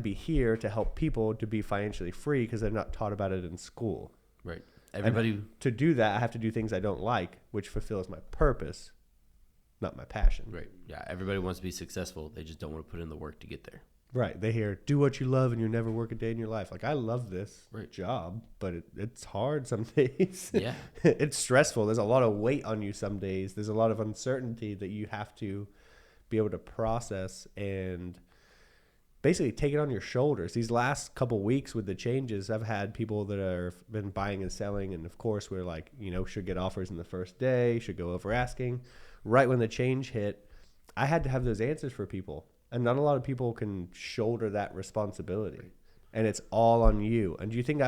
be here to help people to be financially free because they're not taught about it in school. Right. Everybody. To do that, I have to do things I don't like, which fulfills my purpose, not my passion. Right. Yeah. Everybody wants to be successful. They just don't want to put in the work to get there. Right. They hear, do what you love and you never work a day in your life. Like, I love this job, but it's hard some days. Yeah. It's stressful. There's a lot of weight on you some days. There's a lot of uncertainty that you have to be able to process and basically take it on your shoulders. These last couple weeks with the changes, I've had people that have been buying and selling. And of course, we're like, should get offers in the first day, should go over asking. Right when the change hit, I had to have those answers for people. And not a lot of people can shoulder that responsibility. Right. And it's all on you. And do you think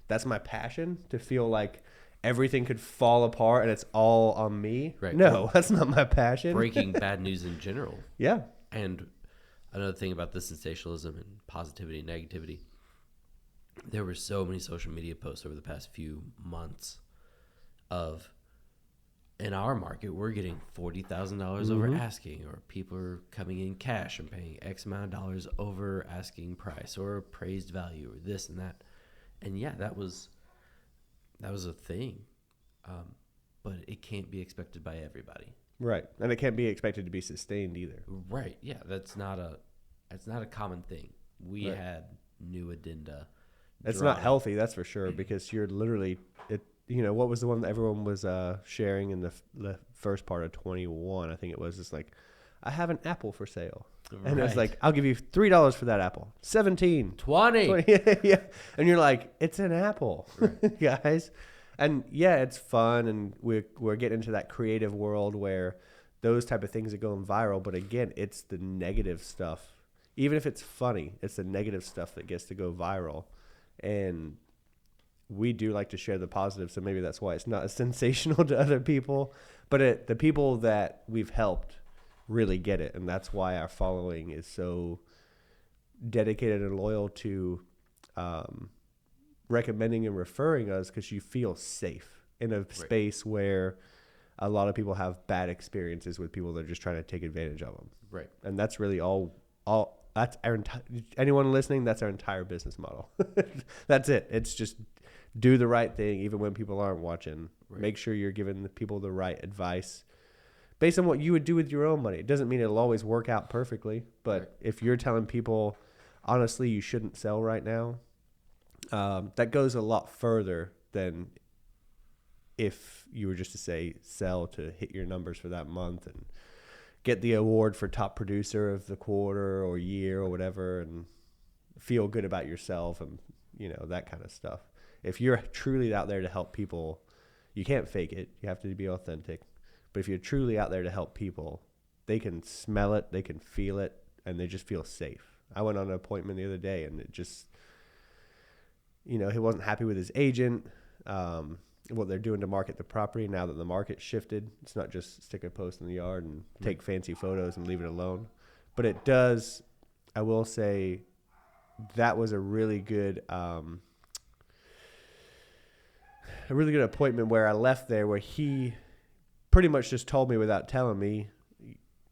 that's my passion, to feel like everything could fall apart and it's all on me? Right. No, that's not my passion. Breaking bad news in general. Yeah. And another thing about the sensationalism and positivity and negativity, there were so many social media posts over the past few months of, in our market, we're getting $40,000 over asking, or people are coming in cash and paying X amount of dollars over asking price or appraised value or this and that. And yeah, that was a thing. But it can't be expected by everybody. Right. And it can't be expected to be sustained either. Right. Yeah. That's not a common thing. We had new addenda. It's not healthy, that's for sure, because you're literally, what was the one that everyone was sharing in the first part of 21? I think it was just like, I have an apple for sale. Right. And it's like, I'll give you $3 for that apple. 17. 20. Yeah. And you're like, it's an apple, right. Guys. And yeah, it's fun. And we're getting into that creative world where those type of things are going viral. But again, it's the negative stuff. Even if it's funny, it's the negative stuff that gets to go viral. And we do like to share the positive, so maybe that's why it's not as sensational to other people. But the people that we've helped really get it, and that's why our following is so dedicated and loyal to recommending and referring us, because you feel safe in a space where a lot of people have bad experiences with people that are just trying to take advantage of them. Right. And that's really all. That's anyone listening, that's our entire business model. That's it. It's just do the right thing even when people aren't watching. Right. Make sure you're giving the people the right advice based on what you would do with your own money. It doesn't mean it'll always work out perfectly, but if you're telling people, honestly, you shouldn't sell right now, that goes a lot further than if you were just to say sell to hit your numbers for that month and get the award for top producer of the quarter or year or whatever and feel good about yourself and, that kind of stuff. If you're truly out there to help people, you can't fake it. You have to be authentic. But if you're truly out there to help people, they can smell it, they can feel it, and they just feel safe. I went on an appointment the other day, and it just, he wasn't happy with his agent, what they're doing to market the property now that the market shifted. It's not just stick a post in the yard and take fancy photos and leave it alone. But it does, I will say, that was a really good appointment where I left there where he pretty much just told me without telling me,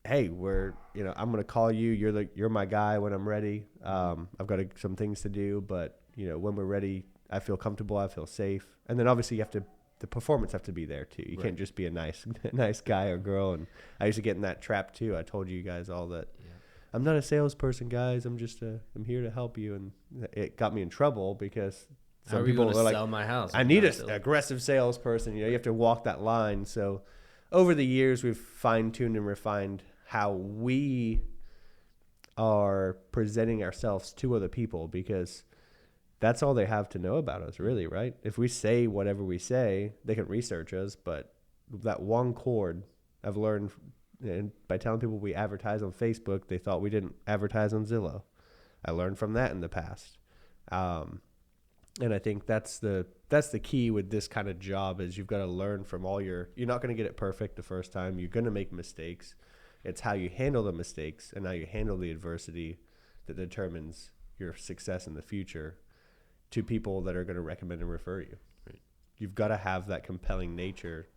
hey, I'm going to call you. You're my guy when I'm ready. I've got some things to do, but when we're ready, I feel comfortable. I feel safe. And then obviously the performance have to be there too. You can't just be a nice guy or girl. And I used to get in that trap too. I told you guys all that. Yeah. I'm not a salesperson, guys. I'm I'm here to help you. And it got me in trouble because some people are like, sell my house? I need an aggressive salesperson. You have to walk that line. So over the years, we've fine-tuned and refined how we are presenting ourselves to other people, because that's all they have to know about us, really, right? If we say whatever we say, they can research us, but that one chord I've learned, and by telling people we advertise on Facebook, they thought we didn't advertise on Zillow. I learned from that in the past. And I think that's the key with this kind of job is you've got to learn from you're not going to get it perfect the first time. You're going to make mistakes. It's how you handle the mistakes and how you handle the adversity that determines your success in the future to people that are going to recommend and refer you. Right. You've got to have that compelling nature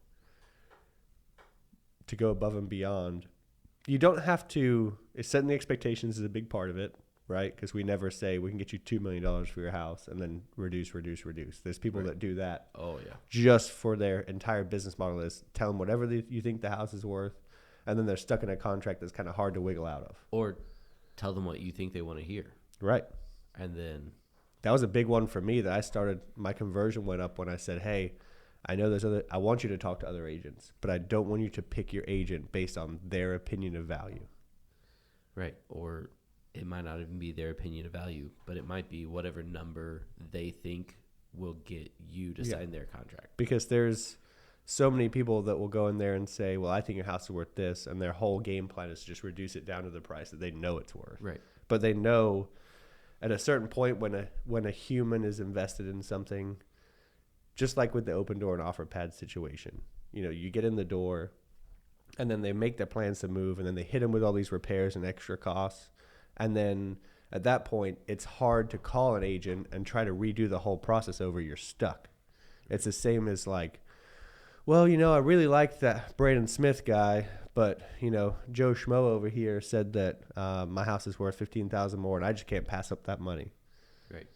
to go above and beyond. You don't have to, setting the expectations is a big part of it, right? Because we never say we can get you $2 million for your house and then reduce. There's people that do that. Oh, yeah. Just for their entire business model is tell them whatever you think the house is worth, and then they're stuck in a contract that's kind of hard to wiggle out of. Or tell them what you think they want to hear. Right. And then that was a big one for me that I started. My conversion went up when I said, hey, I know I want you to talk to other agents, but I don't want you to pick your agent based on their opinion of value. Right. Or it might not even be their opinion of value, but it might be whatever number they think will get you to sign their contract. Because there's so many people that will go in there and say, well, I think your house is worth this. And their whole game plan is to just reduce it down to the price that they know it's worth. Right. But they know at a certain point when a human is invested in something, just like with the open door and offer pad situation, you get in the door and then they make their plans to move and then they hit them with all these repairs and extra costs. And then at that point, it's hard to call an agent and try to redo the whole process over. You're stuck. It's the same as like, well, I really liked that Braden Smith guy, but, Joe Schmo over here said that my house is worth $15,000 more and I just can't pass up that money. Right.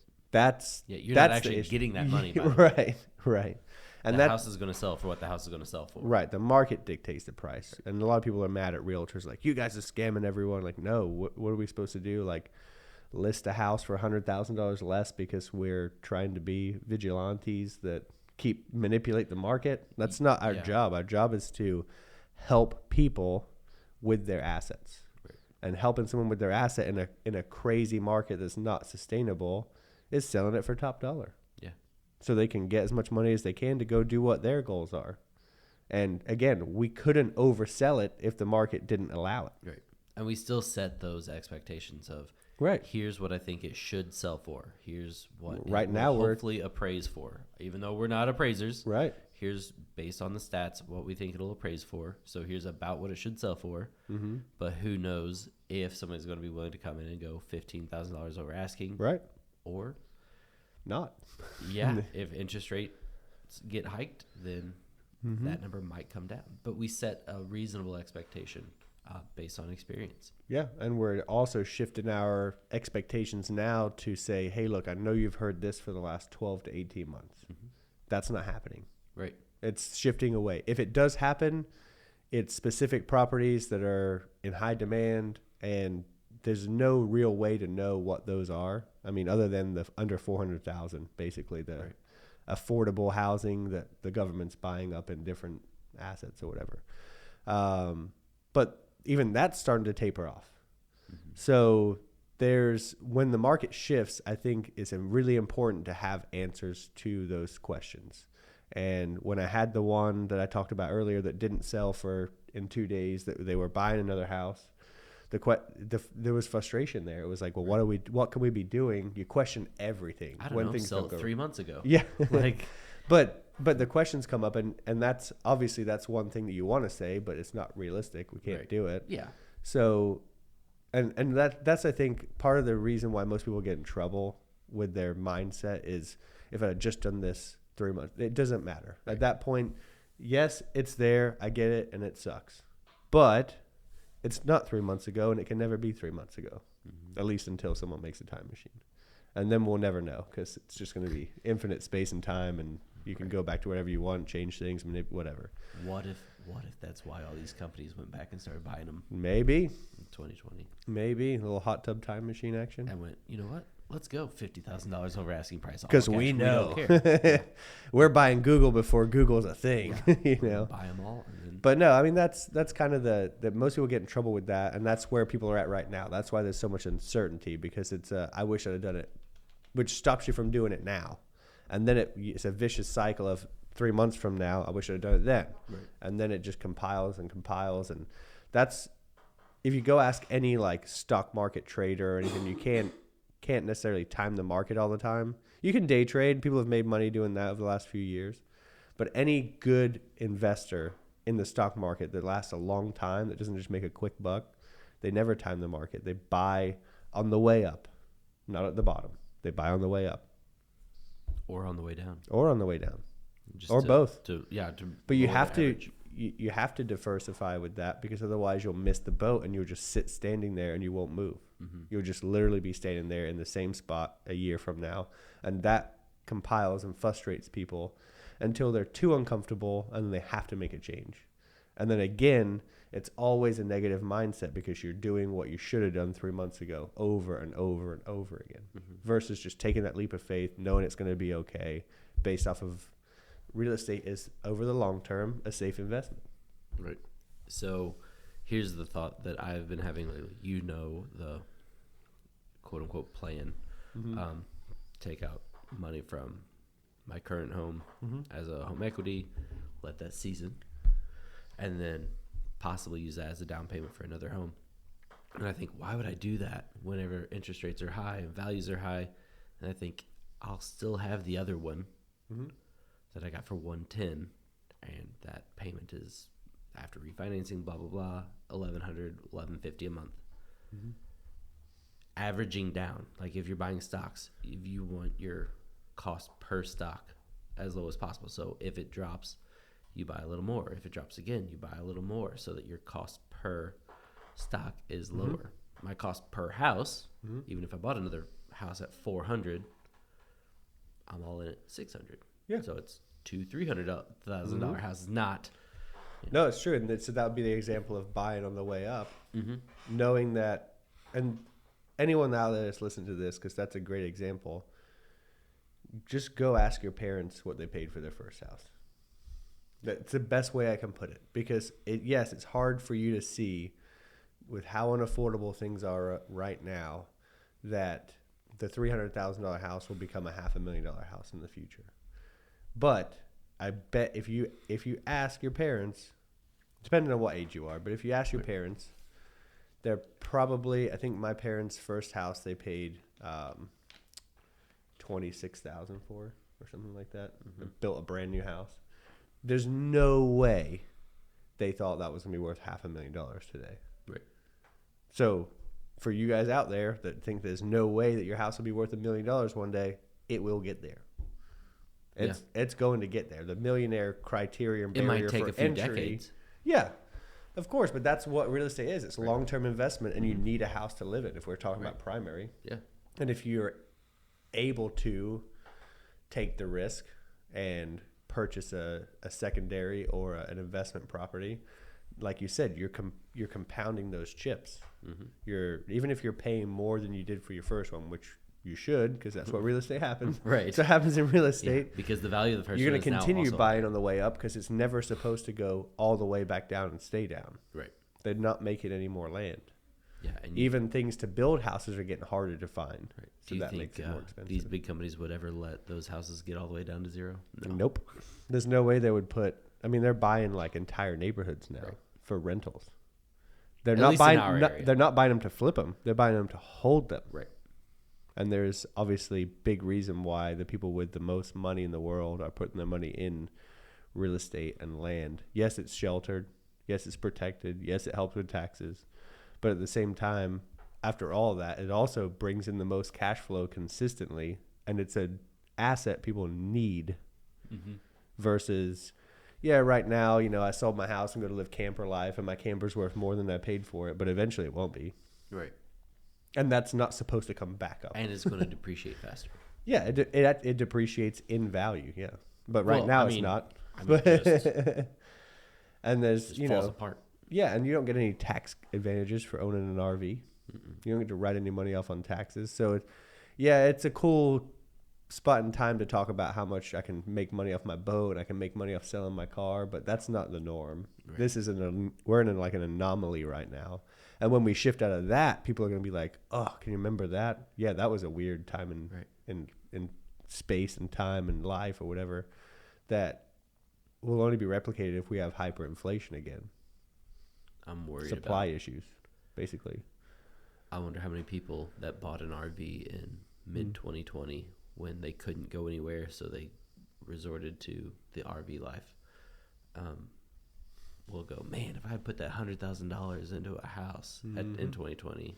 You're not actually getting that money. By right. And the house is going to sell for what the house is going to sell for. Right. The market dictates the price. Right. And a lot of people are mad at realtors like, you guys are scamming everyone. Like, no, what are we supposed to do? Like, list a house for $100,000 less because we're trying to be vigilantes that manipulate the market? That's not our job. Our job is to help people with their assets. Right. And helping someone with their asset in a crazy market that's not sustainable is selling it for top dollar. Yeah. So they can get as much money as they can to go do what their goals are. And again, we couldn't oversell it if the market didn't allow it. Right. And we still set those expectations of, here's what I think it should sell for. Here's what right now we're hopefully appraise for. Even though we're not appraisers. Right. Here's based on the stats what we think it'll appraise for. So here's about what it should sell for. Mm-hmm. But who knows if somebody's going to be willing to come in and go $15,000 over asking. Right. Or not. Yeah. If interest rates get hiked, then that number might come down. But we set a reasonable expectation based on experience. Yeah. And we're also shifting our expectations now to say, hey, look, I know you've heard this for the last 12 to 18 months. Mm-hmm. That's not happening. Right. It's shifting away. If it does happen, it's specific properties that are in high demand, and there's no real way to know what those are. I mean, other than the under 400,000, basically the affordable housing that the government's buying up in different assets or whatever. But even that's starting to taper off. Mm-hmm. So when the market shifts, I think it's really important to have answers to those questions. And when I had the one that I talked about earlier that didn't sell in 2 days, that they were buying another house, there was frustration there. It was like, well, what can we be doing? You question everything. I don't know, sell it 3 months ago. Yeah. But the questions come up, and that's obviously that's one thing that you want to say, but it's not realistic. We can't do it. Yeah. So, and that's I think part of the reason why most people get in trouble with their mindset is if I had just done this 3 months, it doesn't matter. At that point, yes, it's there. I get it, and it sucks. But it's not 3 months ago, and it can never be 3 months ago, at least until someone makes a time machine. And then we'll never know because it's just going to be infinite space and time, and you can go back to whatever you want, change things, whatever. What if that's why all these companies went back and started buying them? Maybe. In 2020. Maybe. A little hot tub time machine action. And went, you know what? Let's go $50,000 over asking price. Because we know. We don't care. We're buying Google before Google's a thing. Yeah. Buy them all. And then... But no, I mean, that's kind of that most people get in trouble with that. And that's where people are at right now. That's why there's so much uncertainty, because it's I wish I'd have done it, which stops you from doing it now. And then it's a vicious cycle of 3 months from now, I wish I'd done it then. Right. And then it just compiles. And that's, if you go ask any like stock market trader or anything, you can't can't necessarily time the market all the time. You can day trade. People have made money doing that over the last few years. But any good investor in the stock market that lasts a long time, that doesn't just make a quick buck, they never time the market. They buy on the way up, not at the bottom. They buy on the way up. Or on the way down. Or on the way down. Just or both. But you lower have the to average. you have to diversify with that, because otherwise you'll miss the boat and you'll just sit standing there and you won't move. Mm-hmm. You'll just literally be standing there in the same spot a year from now. And that compiles and frustrates people until they're too uncomfortable and they have to make a change. And then again, it's always a negative mindset because you're doing what you should have done 3 months ago over and over and over again, versus just taking that leap of faith, knowing it's going to be okay, based off of real estate is, over the long term, a safe investment. Right. So here's the thought that I've been having lately. You know, the quote unquote plan. Take out money from my current home as a home equity, let that season, and then possibly use that as a down payment for another home. And I think, why would I do that whenever interest rates are high and values are high? And I think I'll still have the other one that I got for 110, and that payment is, after refinancing, blah blah blah, $1,100, $1,150 a month. Averaging down, like if you're buying stocks, if you want your cost per stock as low as possible. So if it drops, you buy a little more. If it drops again, you buy a little more, so that your cost per stock is lower. My cost per house, even if I bought another house at 400, I'm all in at 600. Yeah. So it's $200,000-$300,000 house is not. No, it's true. And so that would be the example of buying on the way up, knowing that, and anyone out there that's listening to this, because that's a great example, just go ask your parents what they paid for their first house. That's the best way I can put it, because yes, it's hard for you to see with how unaffordable things are right now that the $300,000 house will become a $500,000 house in the future. But I bet if you ask your parents, depending on what age you are, but if you ask your parents, they're probably, I think my parents' first house they paid $26,000 for, or something like that. They built a brand new house. There's no way they thought that was going to be worth $500,000 today. Right. So for you guys out there that think there's no way that your house will be worth $1 million one day, it will get there. It's going to get there. The millionaire criteria and barrier It might take for a few entry, decades. Yeah, of course, but that's what real estate is. It's a long-term investment, and you need a house to live in if we're talking about primary. Yeah. And if you're able to take the risk and purchase a secondary or an investment property, like you said, you're compounding those chips. Even if you're paying more than you did for your first one, which you should, because that's what real estate happens. Right. So it happens in real estate. Yeah, because the value of the first You're one going to is now continue also buying on the way up, because it's never supposed to go all the way back down and stay down. Right. They're not making any more land. Yeah. And Even things to build houses are getting harder to find. Right. So Do you that think makes it more expensive. these big companies would ever let those houses get all the way down to zero? No. Nope. There's no way they would put. I mean, they're buying like entire neighborhoods now for rentals. They're At not least in buying. our area. They're not buying them to flip them. They're buying them to hold them. Right. And there's obviously big reason why the people with the most money in the world are putting their money in real estate and land. Yes, it's sheltered. Yes, it's protected. Yes, it helps with taxes. But at the same time, after all of that, it also brings in the most cash flow consistently. And it's an asset people need versus, yeah, right now, I sold my house and go to live camper life, and my camper's worth more than I paid for it. But eventually it won't be. Right. And that's not supposed to come back up. And it's going to depreciate faster. Yeah, it depreciates in value, yeah. But right now it's not. And there's, It falls apart. Yeah, and you don't get any tax advantages for owning an RV. You don't get to write any money off on taxes. So, it's a cool spot in time to talk about how much I can make money off my boat. I can make money off selling my car, but that's not the norm. Right. This is we're in like an anomaly right now. And when we shift out of that, people are going to be like, "Oh, can you remember that? Yeah, that was a weird time in space and time and life or whatever that will only be replicated if we have hyperinflation again." I'm worried Supply issues, basically. I wonder how many people that bought an RV in mid 2020 when they couldn't go anywhere, so they resorted to the RV life. Will go, man, if I had put that $100,000 into a house in 2020,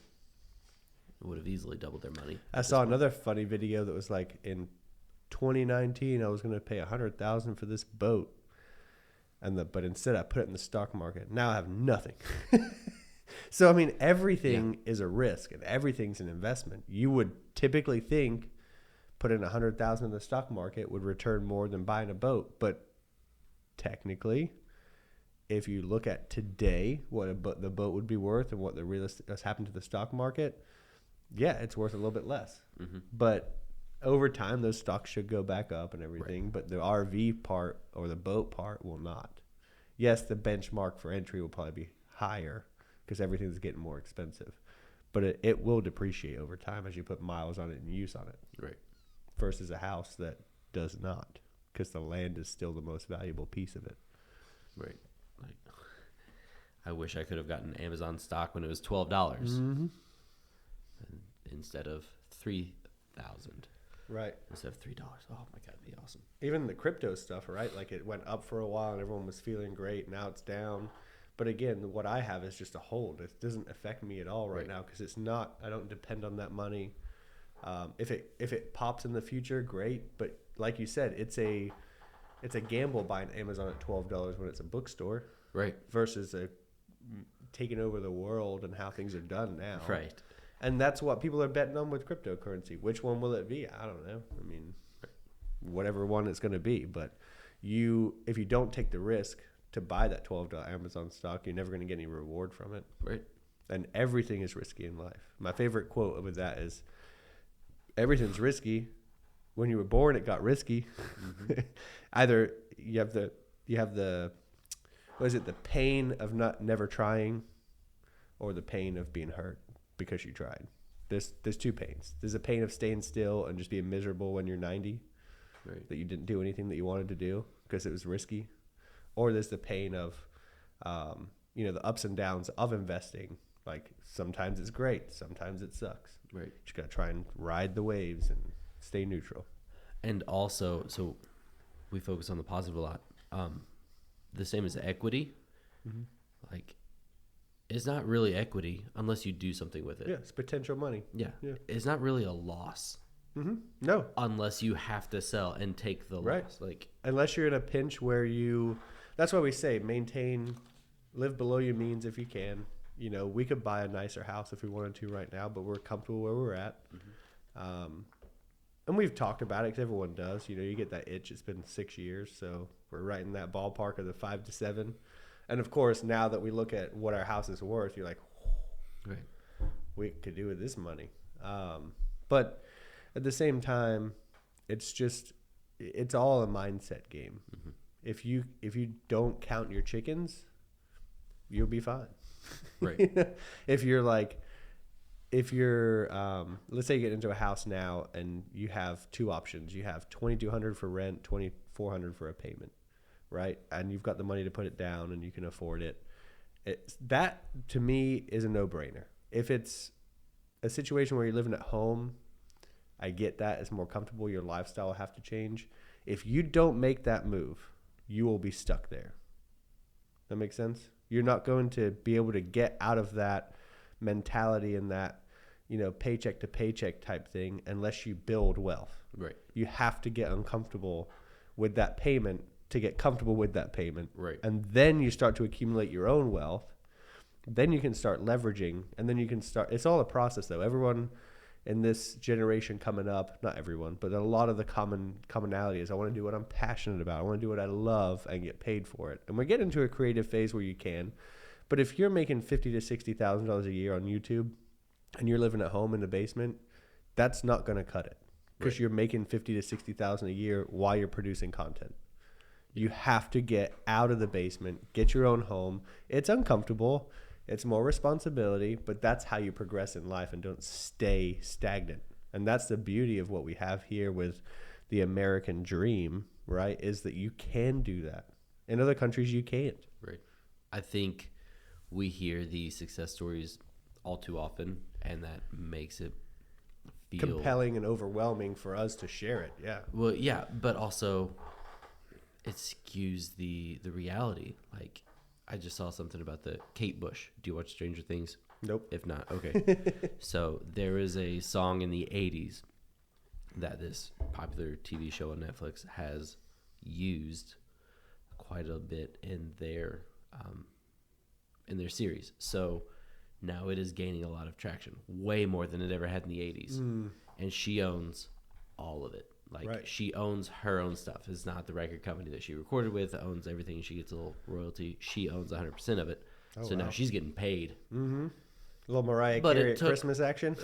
it would have easily doubled their money. I saw another funny video that was like, in 2019, I was going to pay $100,000 for this boat, but instead I put it in the stock market. Now I have nothing. So I mean, everything is a risk, and everything's an investment. You would typically think putting $100,000 in the stock market would return more than buying a boat, but technically, if you look at today what the boat would be worth and what the real estate has happened to the stock market, yeah, it's worth a little bit less. But over time, those stocks should go back up and everything. Right. But the RV part or the boat part will not. Yes, the benchmark for entry will probably be higher because everything's getting more expensive. But it will depreciate over time as you put miles on it and use on it. Right. Versus a house that does not, because the land is still the most valuable piece of it. Right. Like, I wish I could have gotten Amazon stock when it was $12 instead of $3,000. Right. Instead of $3. Oh my God, it'd be awesome. Even the crypto stuff, right? Like, it went up for a while and everyone was feeling great. Now it's down. But again, what I have is just a hold. It doesn't affect me at all right now because it's not. I don't depend on that money. If it pops in the future, great. But like you said, it's a gamble buying Amazon at $12 when it's a bookstore. Right. Versus taking over the world and how things are done now. Right. And that's what people are betting on with cryptocurrency. Which one will it be? I don't know. I mean, whatever one it's going to be. But if you don't take the risk to buy that $12 Amazon stock, you're never going to get any reward from it. Right. And everything is risky in life. My favorite quote with that is, everything's risky. When you were born, it got risky. Either you have the what is it, the pain of never trying, or the pain of being hurt because you tried. There's two pains. There's a pain of staying still and just being miserable when you're 90, right, that you didn't do anything that you wanted to do because it was risky. Or there's the pain of the ups and downs of investing. Like, sometimes it's great, sometimes it sucks. Right. You just gotta try and ride the waves and stay neutral. And also, so we focus on the positive a lot. The same as equity. Like, it's not really equity unless you do something with it. Yeah, it's potential money. Yeah. It's not really a loss. No. Unless you have to sell and take the loss. Like, unless you're in a pinch where that's why we say live below your means if you can. We could buy a nicer house if we wanted to right now, but we're comfortable where we're at. And we've talked about it because everyone does. You get that itch. It's been 6 years, so we're right in that ballpark of the 5 to 7. And of course, now that we look at what our house is worth, you're like, right, we could do with this money. But at the same time, it's all a mindset game. If you don't count your chickens, you'll be fine. Right. If you're let's say you get into a house now and you have two options. You have $2,200 for rent, $2,400 for a payment, right? And you've got the money to put it down and you can afford it. That to me is a no-brainer. If it's a situation where you're living at home, I get that. It's more comfortable. Your lifestyle will have to change. If you don't make that move, you will be stuck there. That makes sense? You're not going to be able to get out of that mentality and that, paycheck to paycheck type thing unless you build wealth. Right. You have to get uncomfortable with that payment to get comfortable with that payment. Right. And then you start to accumulate your own wealth. Then you can start leveraging, and then you can start. It's all a process, though. Everyone in this generation coming up, not everyone, but a lot of the commonality is I want to do what I'm passionate about. I want to do what I love and get paid for it. And we're getting into a creative phase where you can. But if you're making $50,000 to $60,000 a year on YouTube and you're living at home in the basement, that's not going to cut it because you're making $50,000 to $60,000 a year while you're producing content. You have to get out of the basement, get your own home. It's uncomfortable. It's more responsibility, but that's how you progress in life and don't stay stagnant. And that's the beauty of what we have here with the American dream, right, is that you can do that. In other countries, you can't. Right. I think we hear these success stories all too often, and that makes it feel compelling and overwhelming for us to share it. Yeah. Well, yeah, but also it skews the reality. Like, I just saw something about the Kate Bush. Do you watch Stranger Things? Nope. If not, okay. So there is a song in the 80s that this popular TV show on Netflix has used quite a bit in their series. So now it is gaining a lot of traction, way more than it ever had in the 80s. And she owns all of it. Like, Right. she owns her own stuff. It's not the record company that she recorded with that owns everything. She gets a little royalty. She owns 100% of it. So now she's getting paid. Mm-hmm. A little Mariah But Carey it at took- Christmas action.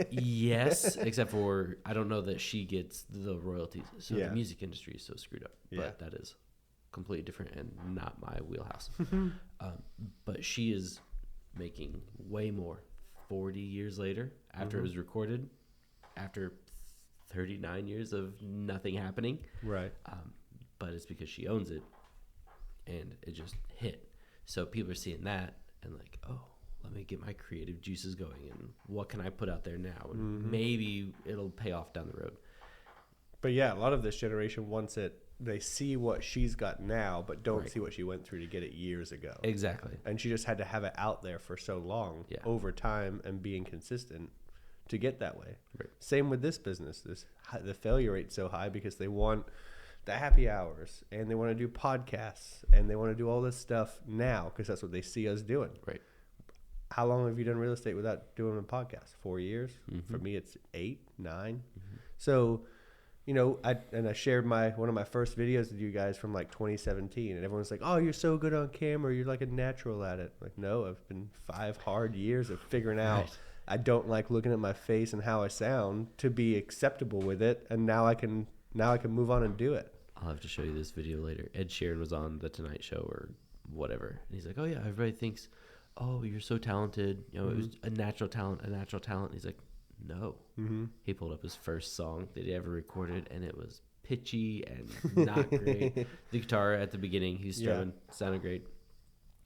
Yes, except for I don't know that she gets the royalties. So Yeah. the music industry is so screwed up. Yeah. But that is completely different and not my wheelhouse. But she is making way more 40 years later after it was recorded, after 39 years of nothing happening. Right. But it's because she owns it, and it just hit. So people are seeing that and like, oh, let me get my creative juices going, and what can I put out there now? And maybe it'll pay off down the road. But yeah, a lot of this generation wants it. They see what she's got now, but don't Right. see what she went through to get it years ago. Exactly. And she just had to have it out there for so long over time and being consistent to get that way. Right. Same with this business. The failure rate's so high because they want the happy hours and they want to do podcasts and they want to do all this stuff now because that's what they see us doing. Right. How long have you done real estate without doing a podcast? 4 years. For me, it's 8, 9. So, you know, I shared one of my first videos with you guys from like 2017, and everyone's like, "Oh, you're so good on camera. You're like a natural at it." Like, no, I've been 5 hard years of figuring out Right. I don't like looking at my face and how I sound to be acceptable with it, and now I can move on and do it. I'll have to show you this video later. Ed Sheeran was on The Tonight Show or whatever, and he's like, "Oh yeah, everybody thinks, oh, you're so talented. You know, it was a natural talent, a natural talent." And he's like, "No." He pulled up his first song that he ever recorded, and it was pitchy and not great. The guitar at the beginning, he was strumming, sounded great,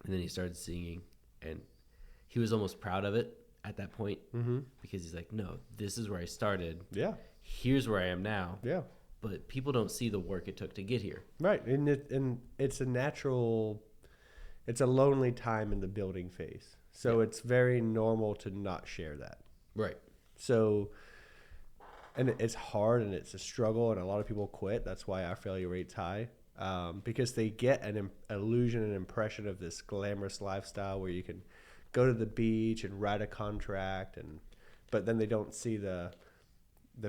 and then he started singing, and he was almost proud of it at that point because he's like, "No, this is where I started. Yeah. Here's where I am now." Yeah. But people don't see the work it took to get here. Right. And it's a natural, it's a lonely time in the building phase. So it's very normal to not share that. Right. So, and it's hard and it's a struggle and a lot of people quit. That's why our failure rate's high, because they get an illusion and impression of this glamorous lifestyle where you can go to the beach and write a contract, but then they don't see the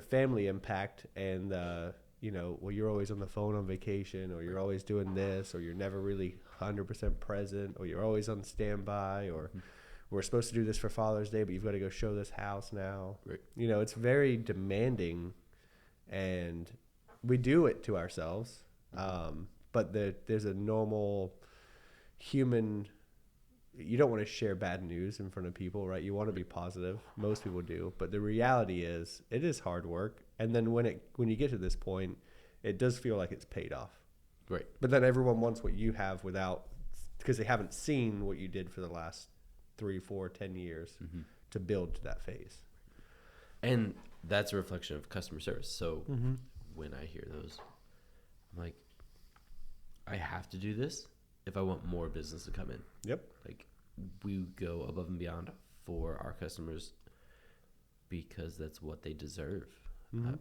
family impact and well, you're always on the phone on vacation, or you're always doing this, or you're never really 100% present, or you're always on standby, or we're supposed to do this for Father's Day, but you've got to go show this house now. Right. You know, it's very demanding, and we do it to ourselves. But there's a normal human. You don't want to share bad news in front of people, right? You want to be positive. Most people do, but the reality is, it is hard work. And then when you get to this point, it does feel like it's paid off. Right. But then everyone wants what you have because they haven't seen what you did for the last 3, 4, 10 years to build to that phase. And that's a reflection of customer service. So when I hear those, I'm like, I have to do this if I want more business to come in. Yep. Like, we go above and beyond for our customers because that's what they deserve.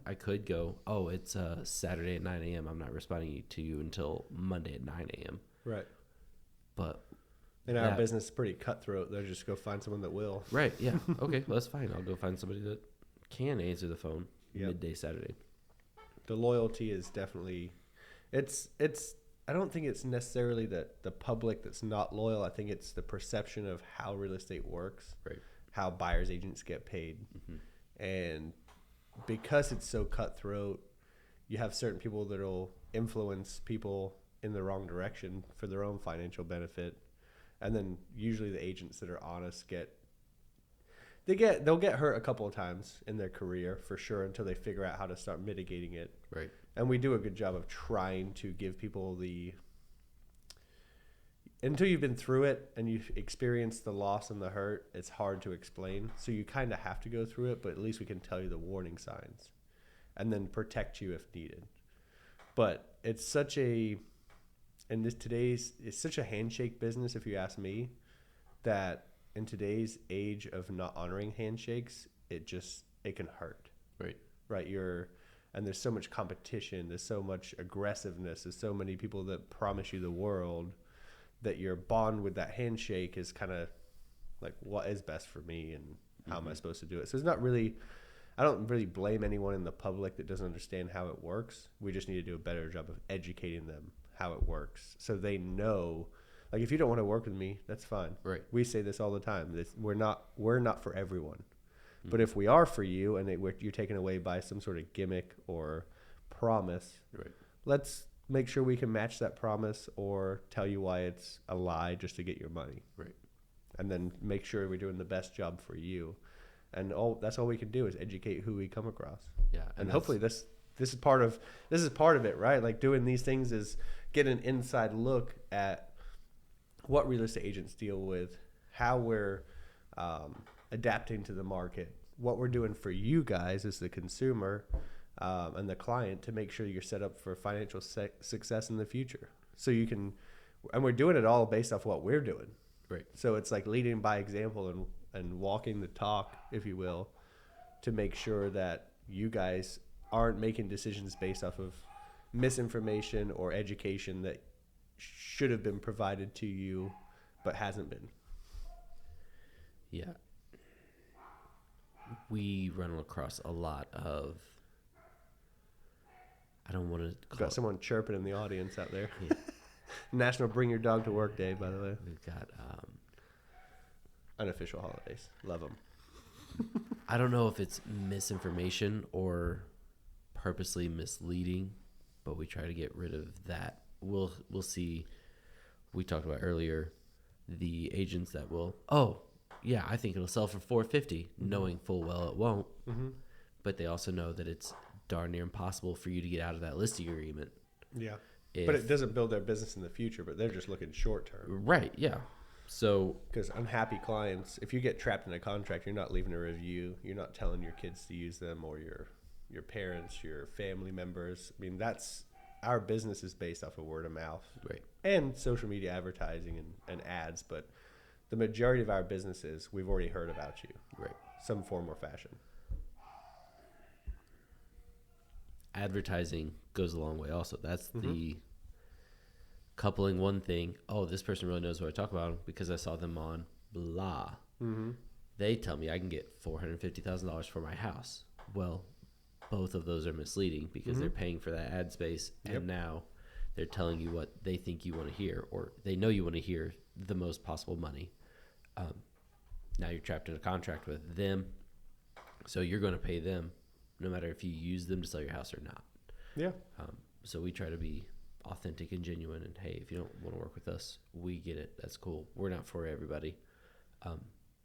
I could go, oh, it's Saturday at 9 a.m. I'm not responding to you until Monday at 9 a.m. Right. But in our business, is pretty cutthroat. They'll just go find someone that will. Right. Yeah. Okay. Well, that's fine. I'll go find somebody that can answer the phone midday Saturday. The loyalty is definitely, it's. I don't think it's necessarily the public that's not loyal. I think it's the perception of how real estate works, right? How buyers agents get paid, and because it's so cutthroat, you have certain people that'll influence people in the wrong direction for their own financial benefit, and then usually the agents that are honest they'll get hurt a couple of times in their career for sure until they figure out how to start mitigating it. Right. And we do a good job of trying to give people until you've been through it and you've experienced the loss and the hurt, it's hard to explain. So you kind of have to go through it, but at least we can tell you the warning signs and then protect you if needed. But it's such a, it's such a handshake business, if you ask me, that in today's age of not honoring handshakes, it can hurt. Right. Right. And there's so much competition. There's so much aggressiveness. There's so many people that promise you the world that your bond with that handshake is kind of like, what is best for me and how am I supposed to do it? So it's not really, I don't really blame anyone in the public that doesn't understand how it works. We just need to do a better job of educating them how it works so they know. Like, if you don't want to work with me, that's fine. Right. We say this all the time. We're not for everyone. But if we are for you and you're taken away by some sort of gimmick or promise, right, let's make sure we can match that promise or tell you why it's a lie just to get your money. Right. And then make sure we're doing the best job for you. And that's all we can do is educate who we come across. Yeah. And hopefully this is part of it, right? Like, doing these things is get an inside look at what real estate agents deal with, how we're adapting to the market, what we're doing for you guys as the consumer and the client to make sure you're set up for financial success in the future. So you can, and we're doing it all based off what we're doing. Right. So it's like leading by example and walking the talk, if you will, to make sure that you guys aren't making decisions based off of misinformation or education that should have been provided to you but hasn't been. Yeah. We run across a lot of, I don't want to call Got someone chirping in the audience out there. Yeah. National Bring Your Dog to Work Day, by the way. We've got unofficial holidays. Love them. I don't know if it's misinformation or purposely misleading, but we try to get rid of that. We'll see. We talked about earlier the agents that will, yeah, I think it'll sell for $450, knowing full well it won't. Mm-hmm. But they also know that it's darn near impossible for you to get out of that listing agreement. Yeah. But it doesn't build their business in the future, but they're just looking short term. Right, yeah. So, because unhappy clients, if you get trapped in a contract, you're not leaving a review. You're not telling your kids to use them, or your parents, your family members. I mean, our business is based off of word of mouth. Right. And social media advertising and ads, but the majority of our businesses, we've already heard about you. Right. Some form or fashion. Advertising goes a long way also. That's the coupling one thing. Oh, this person really knows what I talk about because I saw them on blah. Mm-hmm. They tell me I can get $450,000 for my house. Well, both of those are misleading because they're paying for that ad space, and now they're telling you what they think you want to hear, or they know you want to hear the most possible money. Now you're trapped in a contract with them, so you're going to pay them no matter if you use them to sell your house or not. Yeah. So we try to be authentic and genuine, and hey, if you don't want to work with us, we get it. That's cool. We're not for everybody,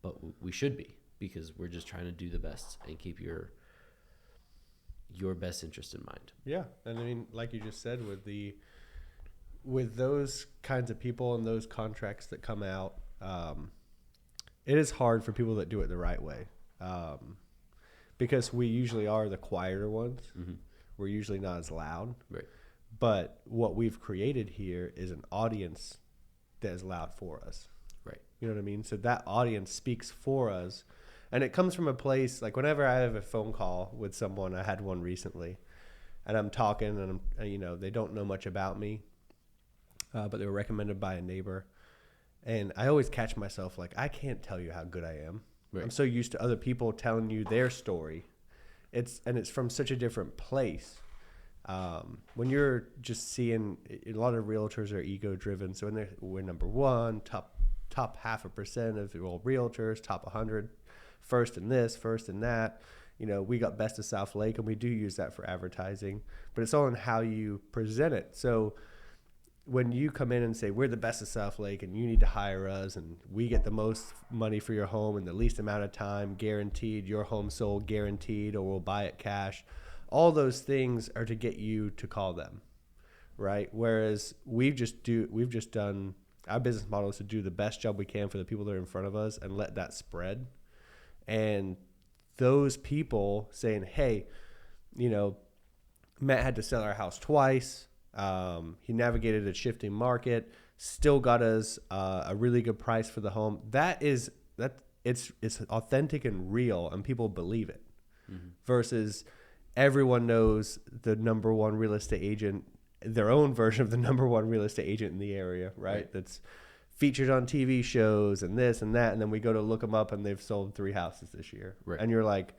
but we should be, because we're just trying to do the best and keep your best interest in mind. Yeah. And I mean, like you just said, with those kinds of people and those contracts that come out, it is hard for people that do it the right way. Because we usually are the quieter ones. Mm-hmm. We're usually not as loud. Right. But what we've created here is an audience that is loud for us. Right. You know what I mean? So that audience speaks for us. And it comes from a place, like whenever I have a phone call with someone, I had one recently, and I'm talking, and they don't know much about me, but they were recommended by a neighbor. And I always catch myself like, I can't tell you how good I am. Right. I'm so used to other people telling you their story. It's from such a different place. When you're just seeing, a lot of realtors are ego driven. So we're number one, top 0.5% of all realtors, top 100, first in this, first in that. We got best of South Lake, and we do use that for advertising, but it's all in how you present it. So when you come in and say, we're the best of South Lake and you need to hire us, and we get the most money for your home in the least amount of time, guaranteed, your home sold guaranteed, or we'll buy it cash. All those things are to get you to call them, right? Whereas we've just done Our business model is to do the best job we can for the people that are in front of us and let that spread. And those people saying, hey, Matt had to sell our house twice. He navigated a shifting market, still got us a really good price for the home. It's authentic and real, and people believe it. Mm-hmm. Versus everyone knows the number one real estate agent, their own version of the number one real estate agent in the area, right? That's featured on TV shows and this and that, and then we go to look them up and they've sold 3 houses this year. Right. And you're like,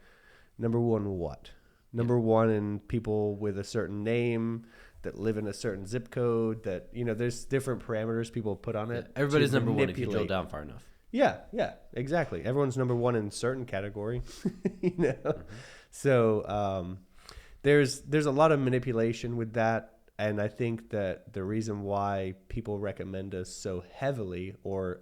number one what? Number one in people with a certain name that live in a certain zip code that, there's different parameters people put on it. Everybody's number one if you drill down far enough. Yeah, exactly. Everyone's number one in a certain category, Mm-hmm. So there's a lot of manipulation with that. And I think that the reason why people recommend us so heavily or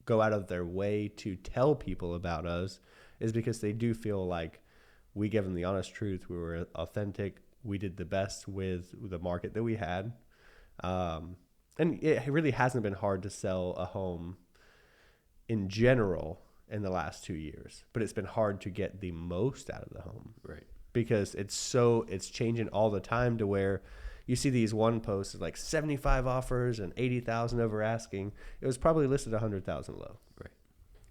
go out of their way to tell people about us is because they do feel like we give them the honest truth. We were authentic. We did the best with the market that we had. And it really hasn't been hard to sell a home in general in the last 2 years, but it's been hard to get the most out of the home. Right. Because it's changing all the time to where you see these one posts like 75 offers and 80,000 over asking. It was probably listed 100,000 low. Right.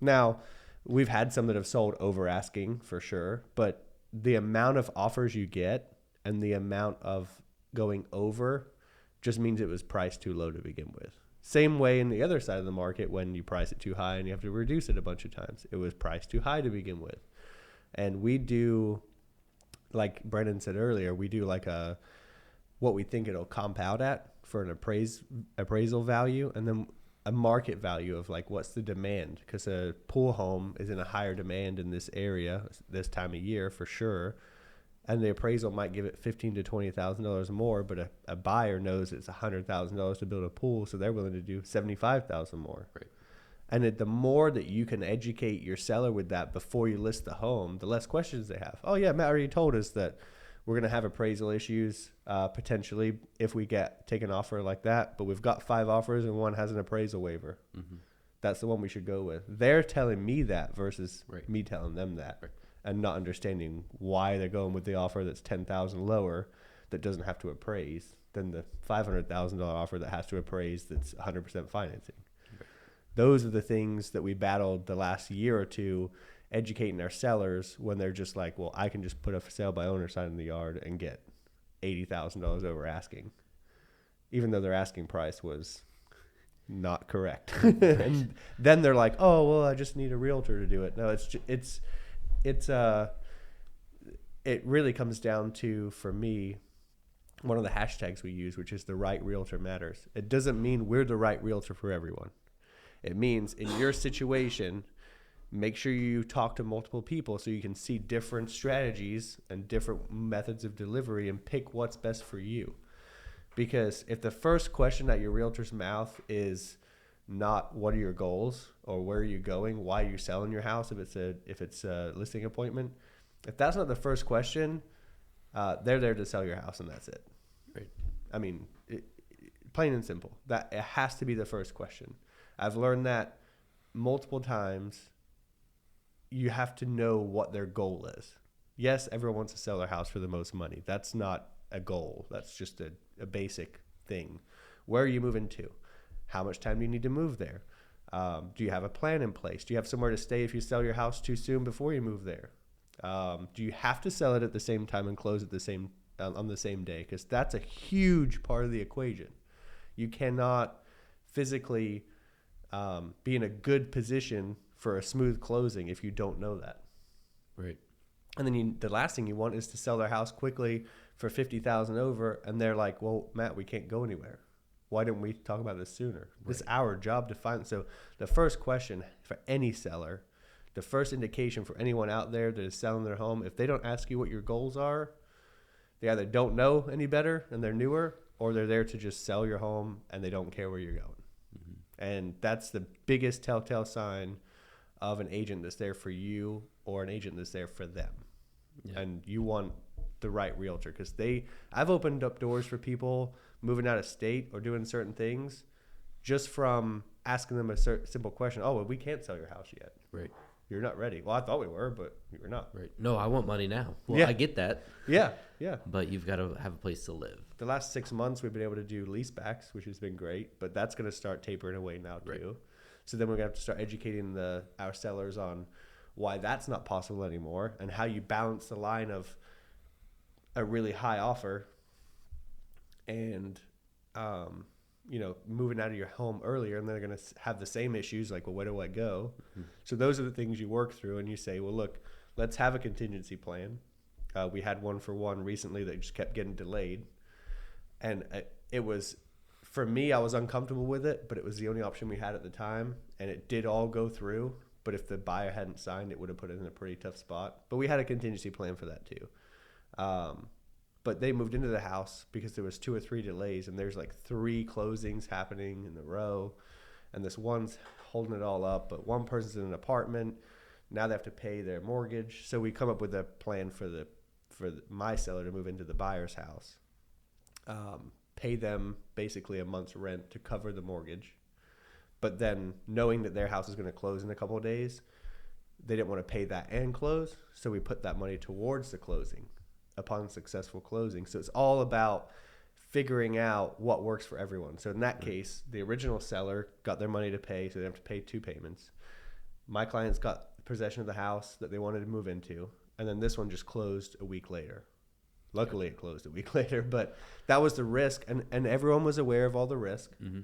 Now, we've had some that have sold over asking for sure, but the amount of offers you get and the amount of going over just means it was priced too low to begin with. Same way in the other side of the market when you price it too high and you have to reduce it a bunch of times. It was priced too high to begin with. And we do, like Brendan said earlier, we do like what we think it'll compound at for an appraisal value, and then a market value of like what's the demand, because a pool home is in a higher demand in this area this time of year for sure, and the appraisal might give it $15,000 to $20,000 more, but a buyer knows it's $100,000 to build a pool, so they're willing to do $75,000 more. Right. And the more that you can educate your seller with that before you list the home, the less questions they have. Oh yeah, Matt already told us that we're going to have appraisal issues potentially if we take an offer like that, but we've got 5 offers and one has an appraisal waiver. Mm-hmm. That's the one we should go with. They're telling me that versus me telling them that, and not understanding why they're going with the offer that's $10,000 lower that doesn't have to appraise than the $500,000 offer that has to appraise that's 100% financing. Right. Those are the things that we battled the last year or two, educating our sellers when they're just like, well, I can just put a for sale by owner sign in the yard and get $80,000 over asking, even though their asking price was not correct. And then they're like, oh, well, I just need a realtor to do it. No, it really comes down to, for me, one of the hashtags we use, which is the right realtor matters. It doesn't mean we're the right realtor for everyone. It means in your situation, make sure you talk to multiple people so you can see different strategies and different methods of delivery and pick what's best for you. Because if the first question out your realtor's mouth is not what are your goals or where are you going, why are you selling your house, if it's a listing appointment, if that's not the first question, they're there to sell your house and that's it. Right. I mean, plain and simple. That it has to be the first question. I've learned that multiple times. You have to know what their goal is. Yes, everyone wants to sell their house for the most money. That's not a goal. That's just a basic thing. Where are you moving to? How much time do you need to move there? Do you have a plan in place? Do you have somewhere to stay if you sell your house too soon before you move there? Do you have to sell it at the same time and close at on the same day? Because that's a huge part of the equation. You cannot physically be in a good position for a smooth closing if you don't know that. Right. And then the last thing you want is to sell their house quickly for $50,000 over, and they're like, well, Matt, we can't go anywhere. Why didn't we talk about this sooner? Right. It's our job to find. So the first question for any seller, the first indication for anyone out there that is selling their home, if they don't ask you what your goals are, they either don't know any better and they're newer, or they're there to just sell your home and they don't care where you're going. Mm-hmm. And that's the biggest telltale sign of an agent that's there for you or an agent that's there for them. Yeah. And you want the right realtor, because I've opened up doors for people moving out of state or doing certain things just from asking them a simple question. Oh, well, we can't sell your house yet. Right. You're not ready. Well, I thought we were, but we were not. Right. No, I want money now. Well, Yeah. I get that. Yeah. But you've got to have a place to live. The last 6 months, we've been able to do lease backs, which has been great, but that's going to start tapering away now too. Right. So then we're going to have to start educating our sellers on why that's not possible anymore and how you balance the line of a really high offer and, moving out of your home earlier, and they're going to have the same issues like, well, where do I go? Mm-hmm. So those are the things you work through, and you say, well, look, let's have a contingency plan. We had one for one recently that just kept getting delayed. And it was, for me, I was uncomfortable with it, but it was the only option we had at the time. And it did all go through. But if the buyer hadn't signed, it would have put it in a pretty tough spot. But we had a contingency plan for that too. But they moved into the house because there was 2 or 3 delays, and there's like 3 closings happening in a row. And this one's holding it all up, but one person's in an apartment. Now they have to pay their mortgage. So we come up with a plan for my seller to move into the buyer's house, pay them basically a month's rent to cover the mortgage. But then knowing that their house is going to close in a couple of days, they didn't want to pay that and close. So we put that money towards the closing upon successful closing. So it's all about figuring out what works for everyone. So in that case, the original seller got their money to pay, so they have to pay 2 payments. My clients got possession of the house that they wanted to move into, and then this one just closed a week later. Luckily, it closed a week later, but that was the risk, and everyone was aware of all the risk. Mm-hmm.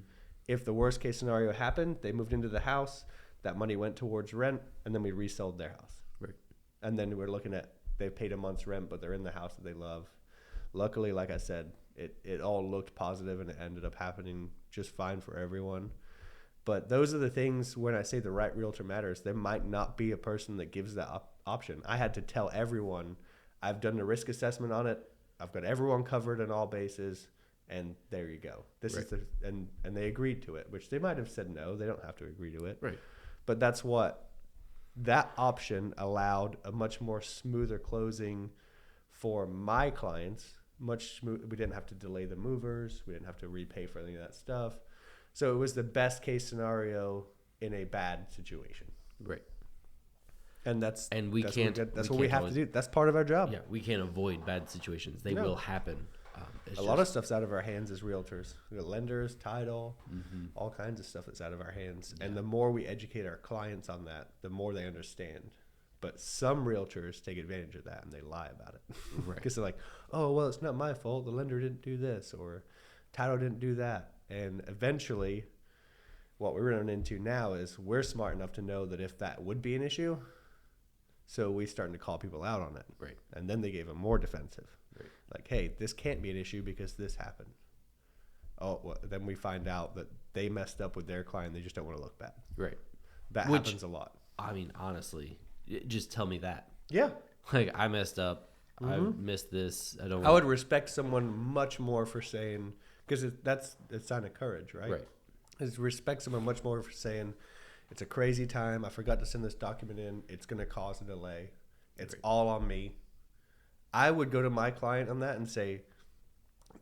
If the worst case scenario happened, they moved into the house, that money went towards rent, and then we resold their house. Right. And then we're looking at, they paid a month's rent, but they're in the house that they love. Luckily, like I said, it all looked positive, and it ended up happening just fine for everyone. But those are the things, when I say the right realtor matters, there might not be a person that gives that option. I had to tell everyone, I've done the risk assessment on it. I've got everyone covered on all bases, and there you go. This right. is and they agreed to it, which they might have said no. They don't have to agree to it. Right. But that's what that option allowed, a much more smoother closing for my clients. We didn't have to delay the movers. We didn't have to repay for any of that stuff. So it was the best case scenario in a bad situation. Right. And that's what we have to do. That's part of our job. Yeah, we can't avoid bad situations. They will happen. A lot of stuff's out of our hands as realtors. We got lenders, title, all kinds of stuff that's out of our hands. Yeah. And the more we educate our clients on that, the more they understand. But some realtors take advantage of that and they lie about it. Right. Because they're like, oh, well, it's not my fault. The lender didn't do this, or title didn't do that. And eventually, what we're running into now is we're smart enough to know that if that would be an issue, so we starting to call people out on it. Right. And then they gave them more defensive. Right. Like, hey, this can't be an issue because this happened. Oh, well, then we find out that they messed up with their client. They just don't want to look bad. Right. That happens a lot. I mean, honestly, just tell me that. Yeah. Like, I messed up. I missed this. I would respect someone much more for saying, because that's a sign of courage, right? Right. Is respect someone much more for saying, it's a crazy time. I forgot to send this document in. It's going to cause a delay. It's all on me. I would go to my client on that and say,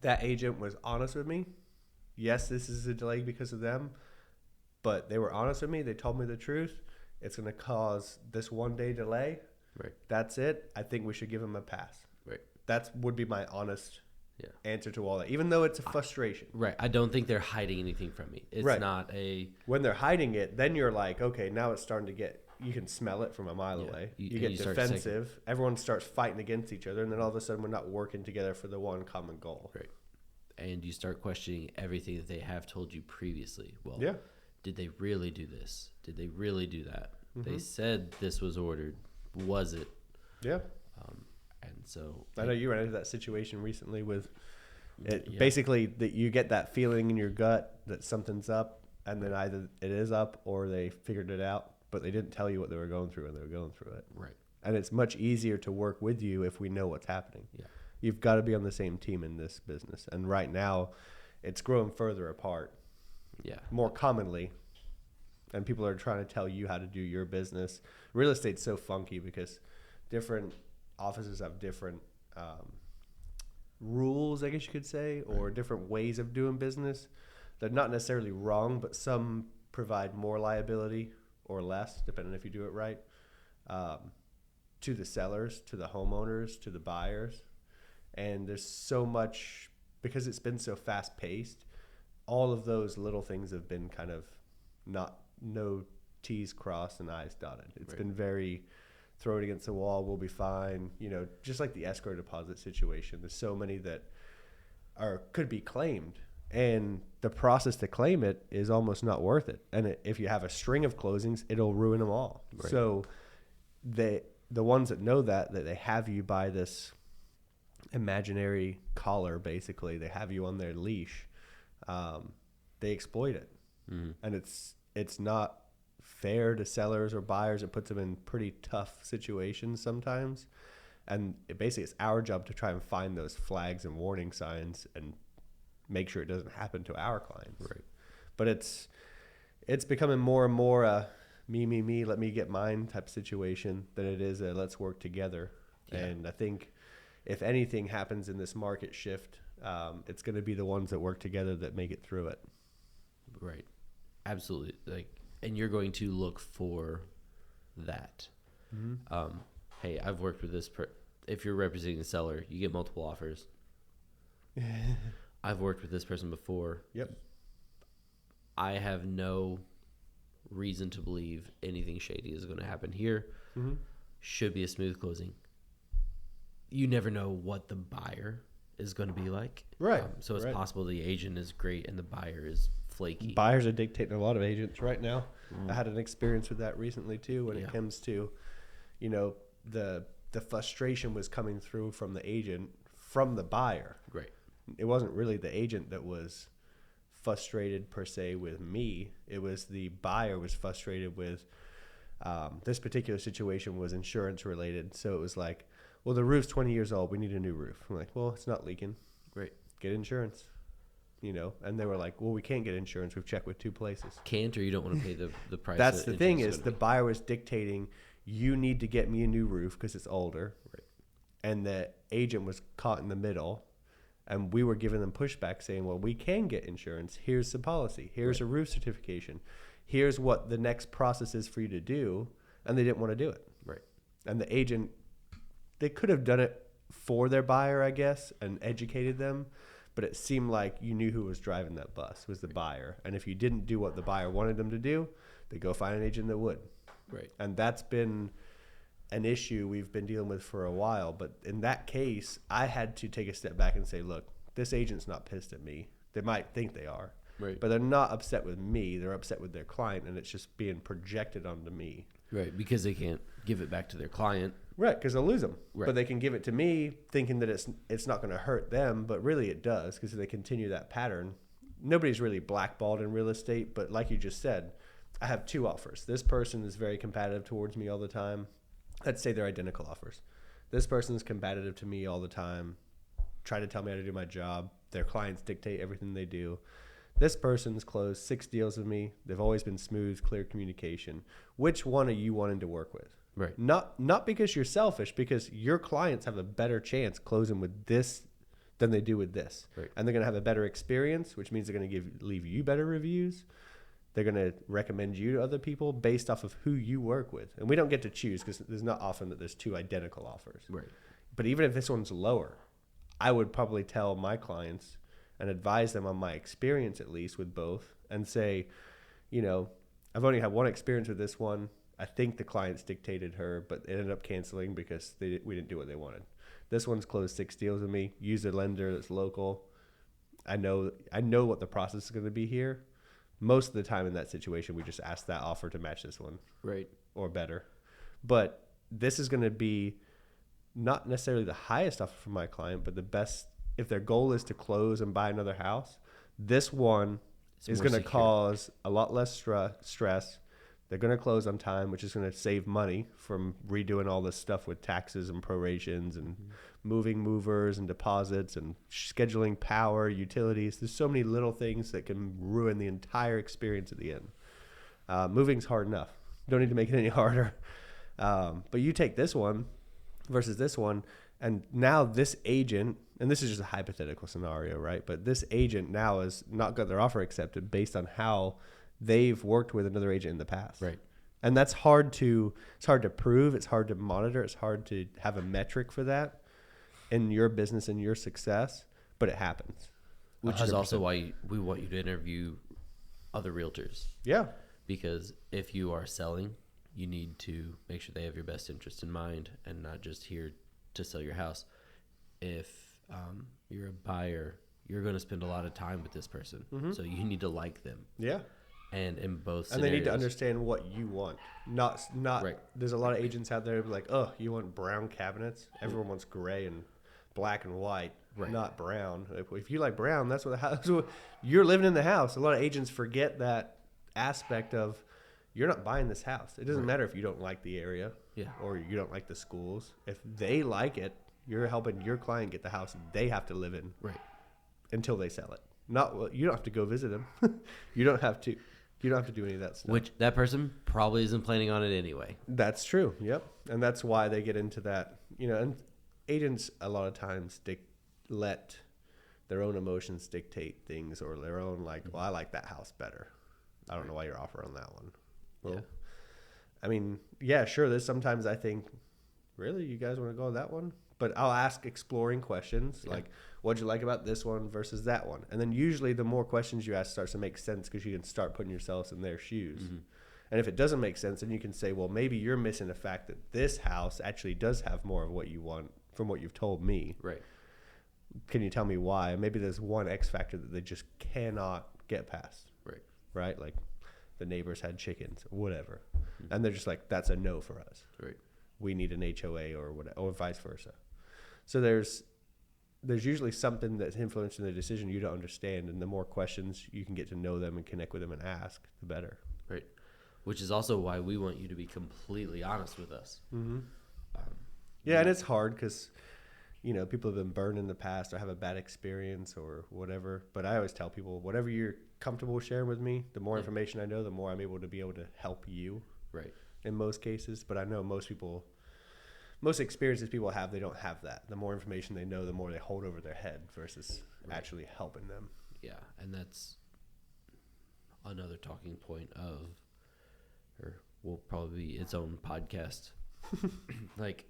that agent was honest with me. Yes, this is a delay because of them, but they were honest with me. They told me the truth. It's going to cause this 1-day delay. Right. That's it. I think we should give them a pass. Right. That would be my honest answer to all that, even though it's a frustration. Right. I don't think they're hiding anything from me. It's not a... When they're hiding it, then you're like, okay, now it's starting to get... You can smell it from a mile away. You get defensive. Everyone starts fighting against each other, and then all of a sudden we're not working together for the one common goal. Right. And you start questioning everything that they have told you previously. Well, did they really do this? Did they really do that? Mm-hmm. They said this was ordered. Was it? Yeah. And so... I know you ran into that situation recently with... Basically, that you get that feeling in your gut that something's up, and then either it is up or they figured it out, but they didn't tell you what they were going through when they were going through it. Right. And it's much easier to work with you if we know what's happening. Yeah. You've got to be on the same team in this business. And right now, it's growing further apart. Yeah. More commonly. And people are trying to tell you how to do your business. Real estate's so funky because different offices have different rules, I guess you could say, or different ways of doing business. they're not necessarily wrong, but some provide more liability or less, depending if you do it right, to the sellers, to the homeowners, to the buyers. And there's so much, because it's been so fast paced, all of those little things have been kind of no T's crossed and I's dotted. It's been very throw it against the wall, we'll be fine. Just like the escrow deposit situation, there's so many that could be claimed, and the process to claim it is almost not worth it. And if you have a string of closings, it'll ruin them all. Right. So the ones that know that they have you by this imaginary collar, basically, they have you on their leash. They exploit it, and it's not fair to sellers or buyers. It puts them in pretty tough situations sometimes, and it's our job to try and find those flags and warning signs and make sure it doesn't happen to our clients. Right. But it's becoming more and more a me, let me get mine type situation than it is a let's work together. Yeah. And I think if anything happens in this market shift, it's going to be the ones that work together that make it through it. Right. Absolutely. And you're going to look for that. Mm-hmm. Hey, I've worked with this. If you're representing the seller, you get multiple offers. I've worked with this person before. Yep. I have no reason to believe anything shady is going to happen here. Mm-hmm. Should be a smooth closing. You never know what the buyer is going to be like. Right. So it's possible the agent is great and the buyer is flaky. Buyers are dictating a lot of agents right now. I had an experience with that recently too when it comes to, the frustration was coming through from the agent, from the buyer. Right. It wasn't really the agent that was frustrated per se with me. It was the buyer was frustrated with this particular situation was insurance related. So it was like, well, the roof's 20 years old. We need a new roof. I'm like, well, it's not leaking. Great. Get insurance. And they were like, well, we can't get insurance. We've checked with 2 places. Can't, or you don't want to pay the price. That's the thing is the buyer was dictating, you need to get me a new roof because it's older. Right. And the agent was caught in the middle. And we were giving them pushback saying, well, we can get insurance. Here's the policy. Here's a roof certification. Here's what the next process is for you to do. And they didn't want to do it. Right. And the agent, they could have done it for their buyer, I guess, and educated them. But it seemed like you knew who was driving that bus was the buyer. And if you didn't do what the buyer wanted them to do, they go find an agent that would. Right. And that's been an issue we've been dealing with for a while. But in that case, I had to take a step back and say, look, this agent's not pissed at me. They might think they are. Right. But they're not upset with me. They're upset with their client, and it's just being projected onto me. Right, because they can't give it back to their client. Right, because they'll lose them. Right. But they can give it to me thinking that it's not going to hurt them, but really it does because they continue that pattern. Nobody's really blackballed in real estate, but like you just said, I have 2 offers. This person is very combative towards me all the time. Let's say they're identical offers. This person is combative to me all the time, try to tell me how to do my job. Their clients dictate everything they do. This person's closed 6 deals with me. They've always been smooth, clear communication. Which one are you wanting to work with? Right. Not because you're selfish, because your clients have a better chance closing with this than they do with this. Right. And they're going to have a better experience, which means they're going to leave you better reviews. They're going to recommend you to other people based off of who you work with. And we don't get to choose because there's not often that there's 2 identical offers. Right. But even if this one's lower, I would probably tell my clients and advise them on my experience, at least with both, and say, I've only had one experience with this one. I think the clients dictated her, but it ended up canceling because we didn't do what they wanted. This one's closed 6 deals with me. Use a lender that's local. I know what the process is going to be here. Most of the time in that situation, we just ask that offer to match this one. Right. Or better. But this is going to be not necessarily the highest offer for my client, but the best. If their goal is to close and buy another house, this one is going to cause a lot less stress. They're going to close on time, which is going to save money from redoing all this stuff with taxes and prorations and moving movers and deposits and scheduling power, utilities. There's so many little things that can ruin the entire experience at the end. Moving's hard enough. Don't need to make it any harder. But you take this one, versus this one. And now this agent, and this is just a hypothetical scenario, right? But this agent now has not got their offer accepted based on how they've worked with another agent in the past. Right. And it's hard to prove. It's hard to monitor. It's hard to have a metric for that in your business and your success, but it happens. Which 100%. is also why we want you to interview other realtors. Yeah. Because if you are selling, you need to make sure they have your best interest in mind and not just here to sell your house. If you're a buyer, you're going to spend a lot of time with this person. Mm-hmm. So you need to like them. Yeah. And in both scenarios. And they need to understand what you want. Not right. There's a lot of agents out there like, oh, you want brown cabinets? Everyone wants gray and black and white, right. Not brown. If you like brown, that's what the house. You're living in the house. A lot of agents forget that aspect of you're not buying this house. It doesn't matter if you don't like the area, or you don't like the schools. If they like it, you're helping your client get the house they have to live in, right, until they sell it. You don't have to go visit them. You don't have to do any of that stuff. Which that person probably isn't planning on it anyway. That's true. Yep, and that's why they get into that. And agents a lot of times let their own emotions dictate things, or their own well, I like that house better. I don't know why you're offering that one. Well, yeah. I mean, yeah, sure. There's sometimes I think, really, you guys want to go on that one? But I'll ask exploring questions like, what'd you like about this one versus that one? And then usually the more questions you ask starts to make sense because you can start putting yourselves in their shoes. Mm-hmm. And if it doesn't make sense, then you can say, well, maybe you're missing the fact that this house actually does have more of what you want from what you've told me. Right. Can you tell me why? Maybe there's one X factor that they just cannot get past. Right. Right? Like the neighbors had chickens or whatever. Mm-hmm. And they're just like, that's a no for us. Right. We need an HOA or whatever, or vice versa. So there's usually something that's influencing the decision you don't understand, and the more questions you can get to know them and connect with them and ask, the better. Right. Which is also why we want you to be completely honest with us. Mm-hmm. And it's hard because, people have been burned in the past or have a bad experience or whatever. But I always tell people, whatever you're comfortable sharing with me, the more information I know, the more I'm able to be able to help you. Right. In most cases. But I know most experiences people have, they don't have that. The more information they know, the more they hold over their head versus actually helping them. Yeah, and that's another talking point will probably be its own podcast. Like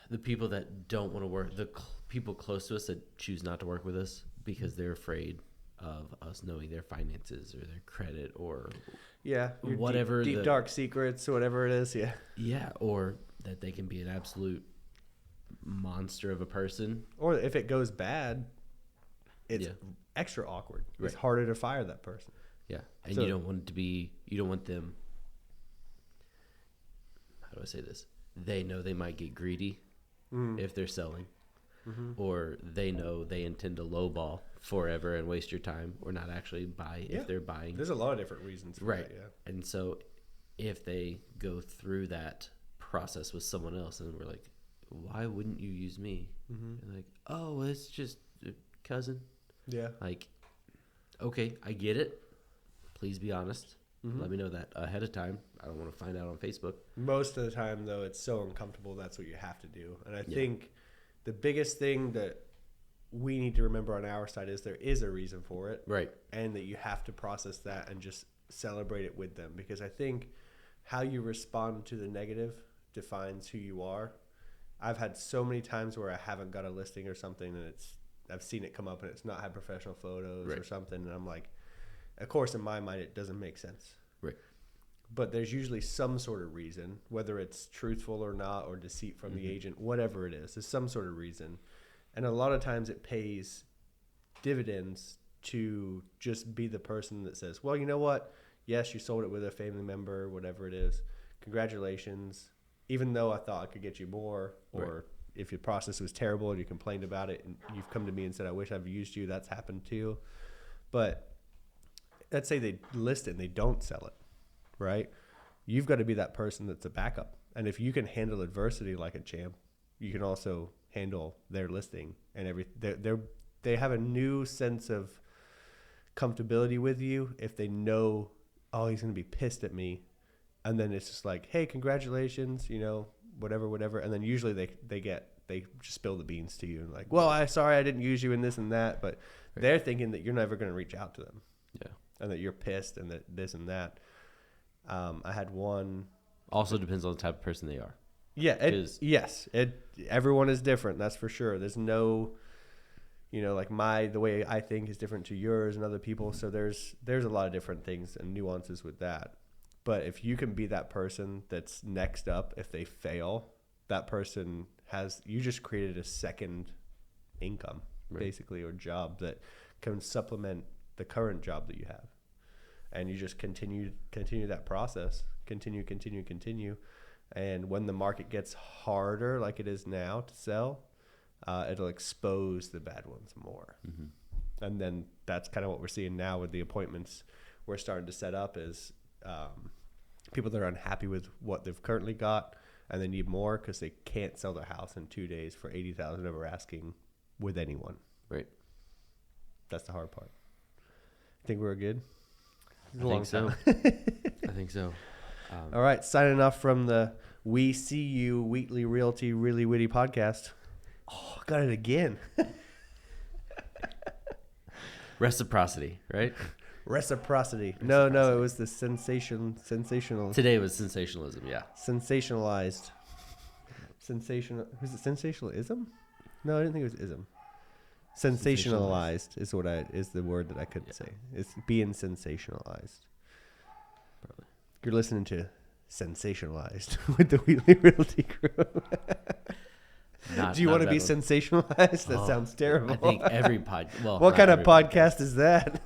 the people that don't want to work, the people close to us that choose not to work with us because they're afraid of us knowing their finances or their credit or whatever deep dark secrets or whatever it is. Or that they can be an absolute monster of a person, or if it goes bad, it's extra awkward. It's harder to fire that person. And so, you don't want them, how do I say this, they know they might get greedy if they're selling. Mm-hmm. Or they know they intend to lowball forever and waste your time, or not actually buy if they're buying. There's a lot of different reasons for that, And so if they go through that process with someone else and we're like, why wouldn't you use me? Mm-hmm. And like, oh, it's just a cousin. Yeah. Like, okay, I get it. Please be honest. Mm-hmm. Let me know that ahead of time. I don't want to find out on Facebook. Most of the time, though, it's so uncomfortable. That's what you have to do. And I think the biggest thing that we need to remember on our side is there is a reason for it. Right. And that you have to process that and just celebrate it with them. Because I think how you respond to the negative defines who you are. I've had so many times where I haven't got a listing or something and I've seen it come up and it's not had professional photos or something. And I'm like, of course, in my mind, it doesn't make sense. Right. But there's usually some sort of reason, whether it's truthful or not, or deceit from the agent, whatever it is. There's some sort of reason. And a lot of times it pays dividends to just be the person that says, well, you know what? Yes, you sold it with a family member, whatever it is. Congratulations. Even though I thought I could get you more, or if your process was terrible and you complained about it and you've come to me and said, I wish I've used you, that's happened too. But let's say they list it and they don't sell it, right? You've got to be that person that's a backup. And if you can handle adversity like a champ, you can also handle their listing and they have a new sense of comfortability with you if they know, oh, he's going to be pissed at me. And then it's just like, hey, congratulations, whatever. And then usually they just spill the beans to you and like, well, sorry I didn't use you in this and that. But they're thinking that you're never going to reach out to them. Yeah. And that you're pissed and that this and that. I had one. Also depends on the type of person they are. Yeah. Everyone is different. That's for sure. There's no, like the way I think is different to yours and other people. So there's a lot of different things and nuances with that. But if you can be that person that's next up, if they fail, that person you just created a second income, basically, or job that can supplement the current job that you have. And you just continue that process, continue. And when the market gets harder, like it is now to sell, it'll expose the bad ones more. Mm-hmm. And then that's kind of what we're seeing now with the appointments we're starting to set up is people that are unhappy with what they've currently got and they need more because they can't sell their house in 2 days for $80,000 over asking with anyone. Right. That's the hard part. Think we're good? I think so. I think so. All right, signing off from the We See You-Wheatley Realty Really Witty podcast. Oh, got it again. Reciprocity, right? Reciprocity. No, it was the sensational. Today was sensationalism, yeah. Sensationalized. Was it sensationalism? No, I didn't think it was ism. Sensationalized is the word that I couldn't say. It's being sensationalized. Probably. You're listening to Sensationalized with the Wheatley Realty Crew. Do you want to be sensationalized? That sounds terrible. I think every what kind of podcast is that?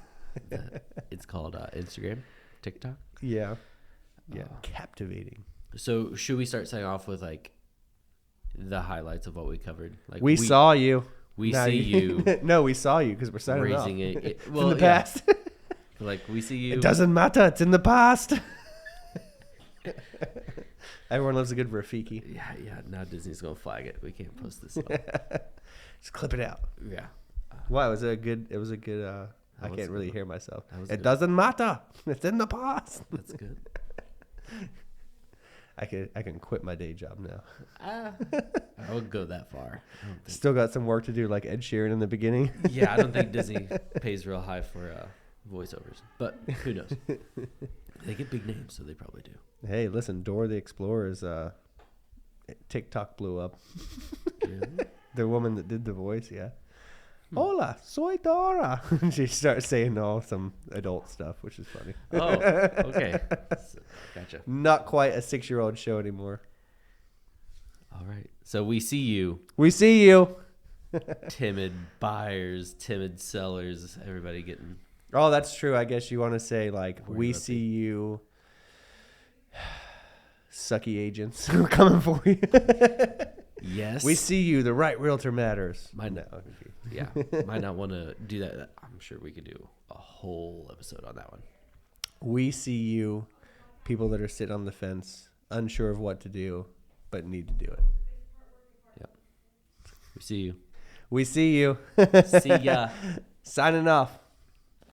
It's called Instagram, TikTok. Yeah. Captivating. So should we start signing off with like the highlights of what we covered? Like we saw you. We see you. No, we saw you because we're signing raising off. It's in the past. Like we see you. It doesn't matter. It's in the past. Everyone loves a good Rafiki. Yeah. Now Disney's gonna flag it. We can't post this. Just clip it out. Yeah. Wow, it was a good. I can't really hear myself. It good. Doesn't matter. It's in the past. That's good. I can quit my day job now. I would go that far. Still got some work to do, like Ed Sheeran in the beginning. Yeah, I don't think Disney pays real high for voiceovers, but who knows? They get big names, so they probably do. Hey, listen, Dora the Explorer's TikTok blew up. Really? The woman that did the voice, yeah. Hola, soy Dora. She starts saying some adult stuff, which is funny. Oh, okay. Gotcha. Not quite a 6-year-old show anymore. All right. So we see you. We see you. Timid buyers, timid sellers, everybody getting... Oh, that's true. I guess you want to say, like, we see you... Sucky agents. We're coming for you. Yes. We see you. The right realtor matters. Might not want to do that. I'm sure we could do a whole episode on that one. We see you. People that are sitting on the fence, unsure of what to do, but need to do it. Yep. We see you. We see you. See ya. Signing off.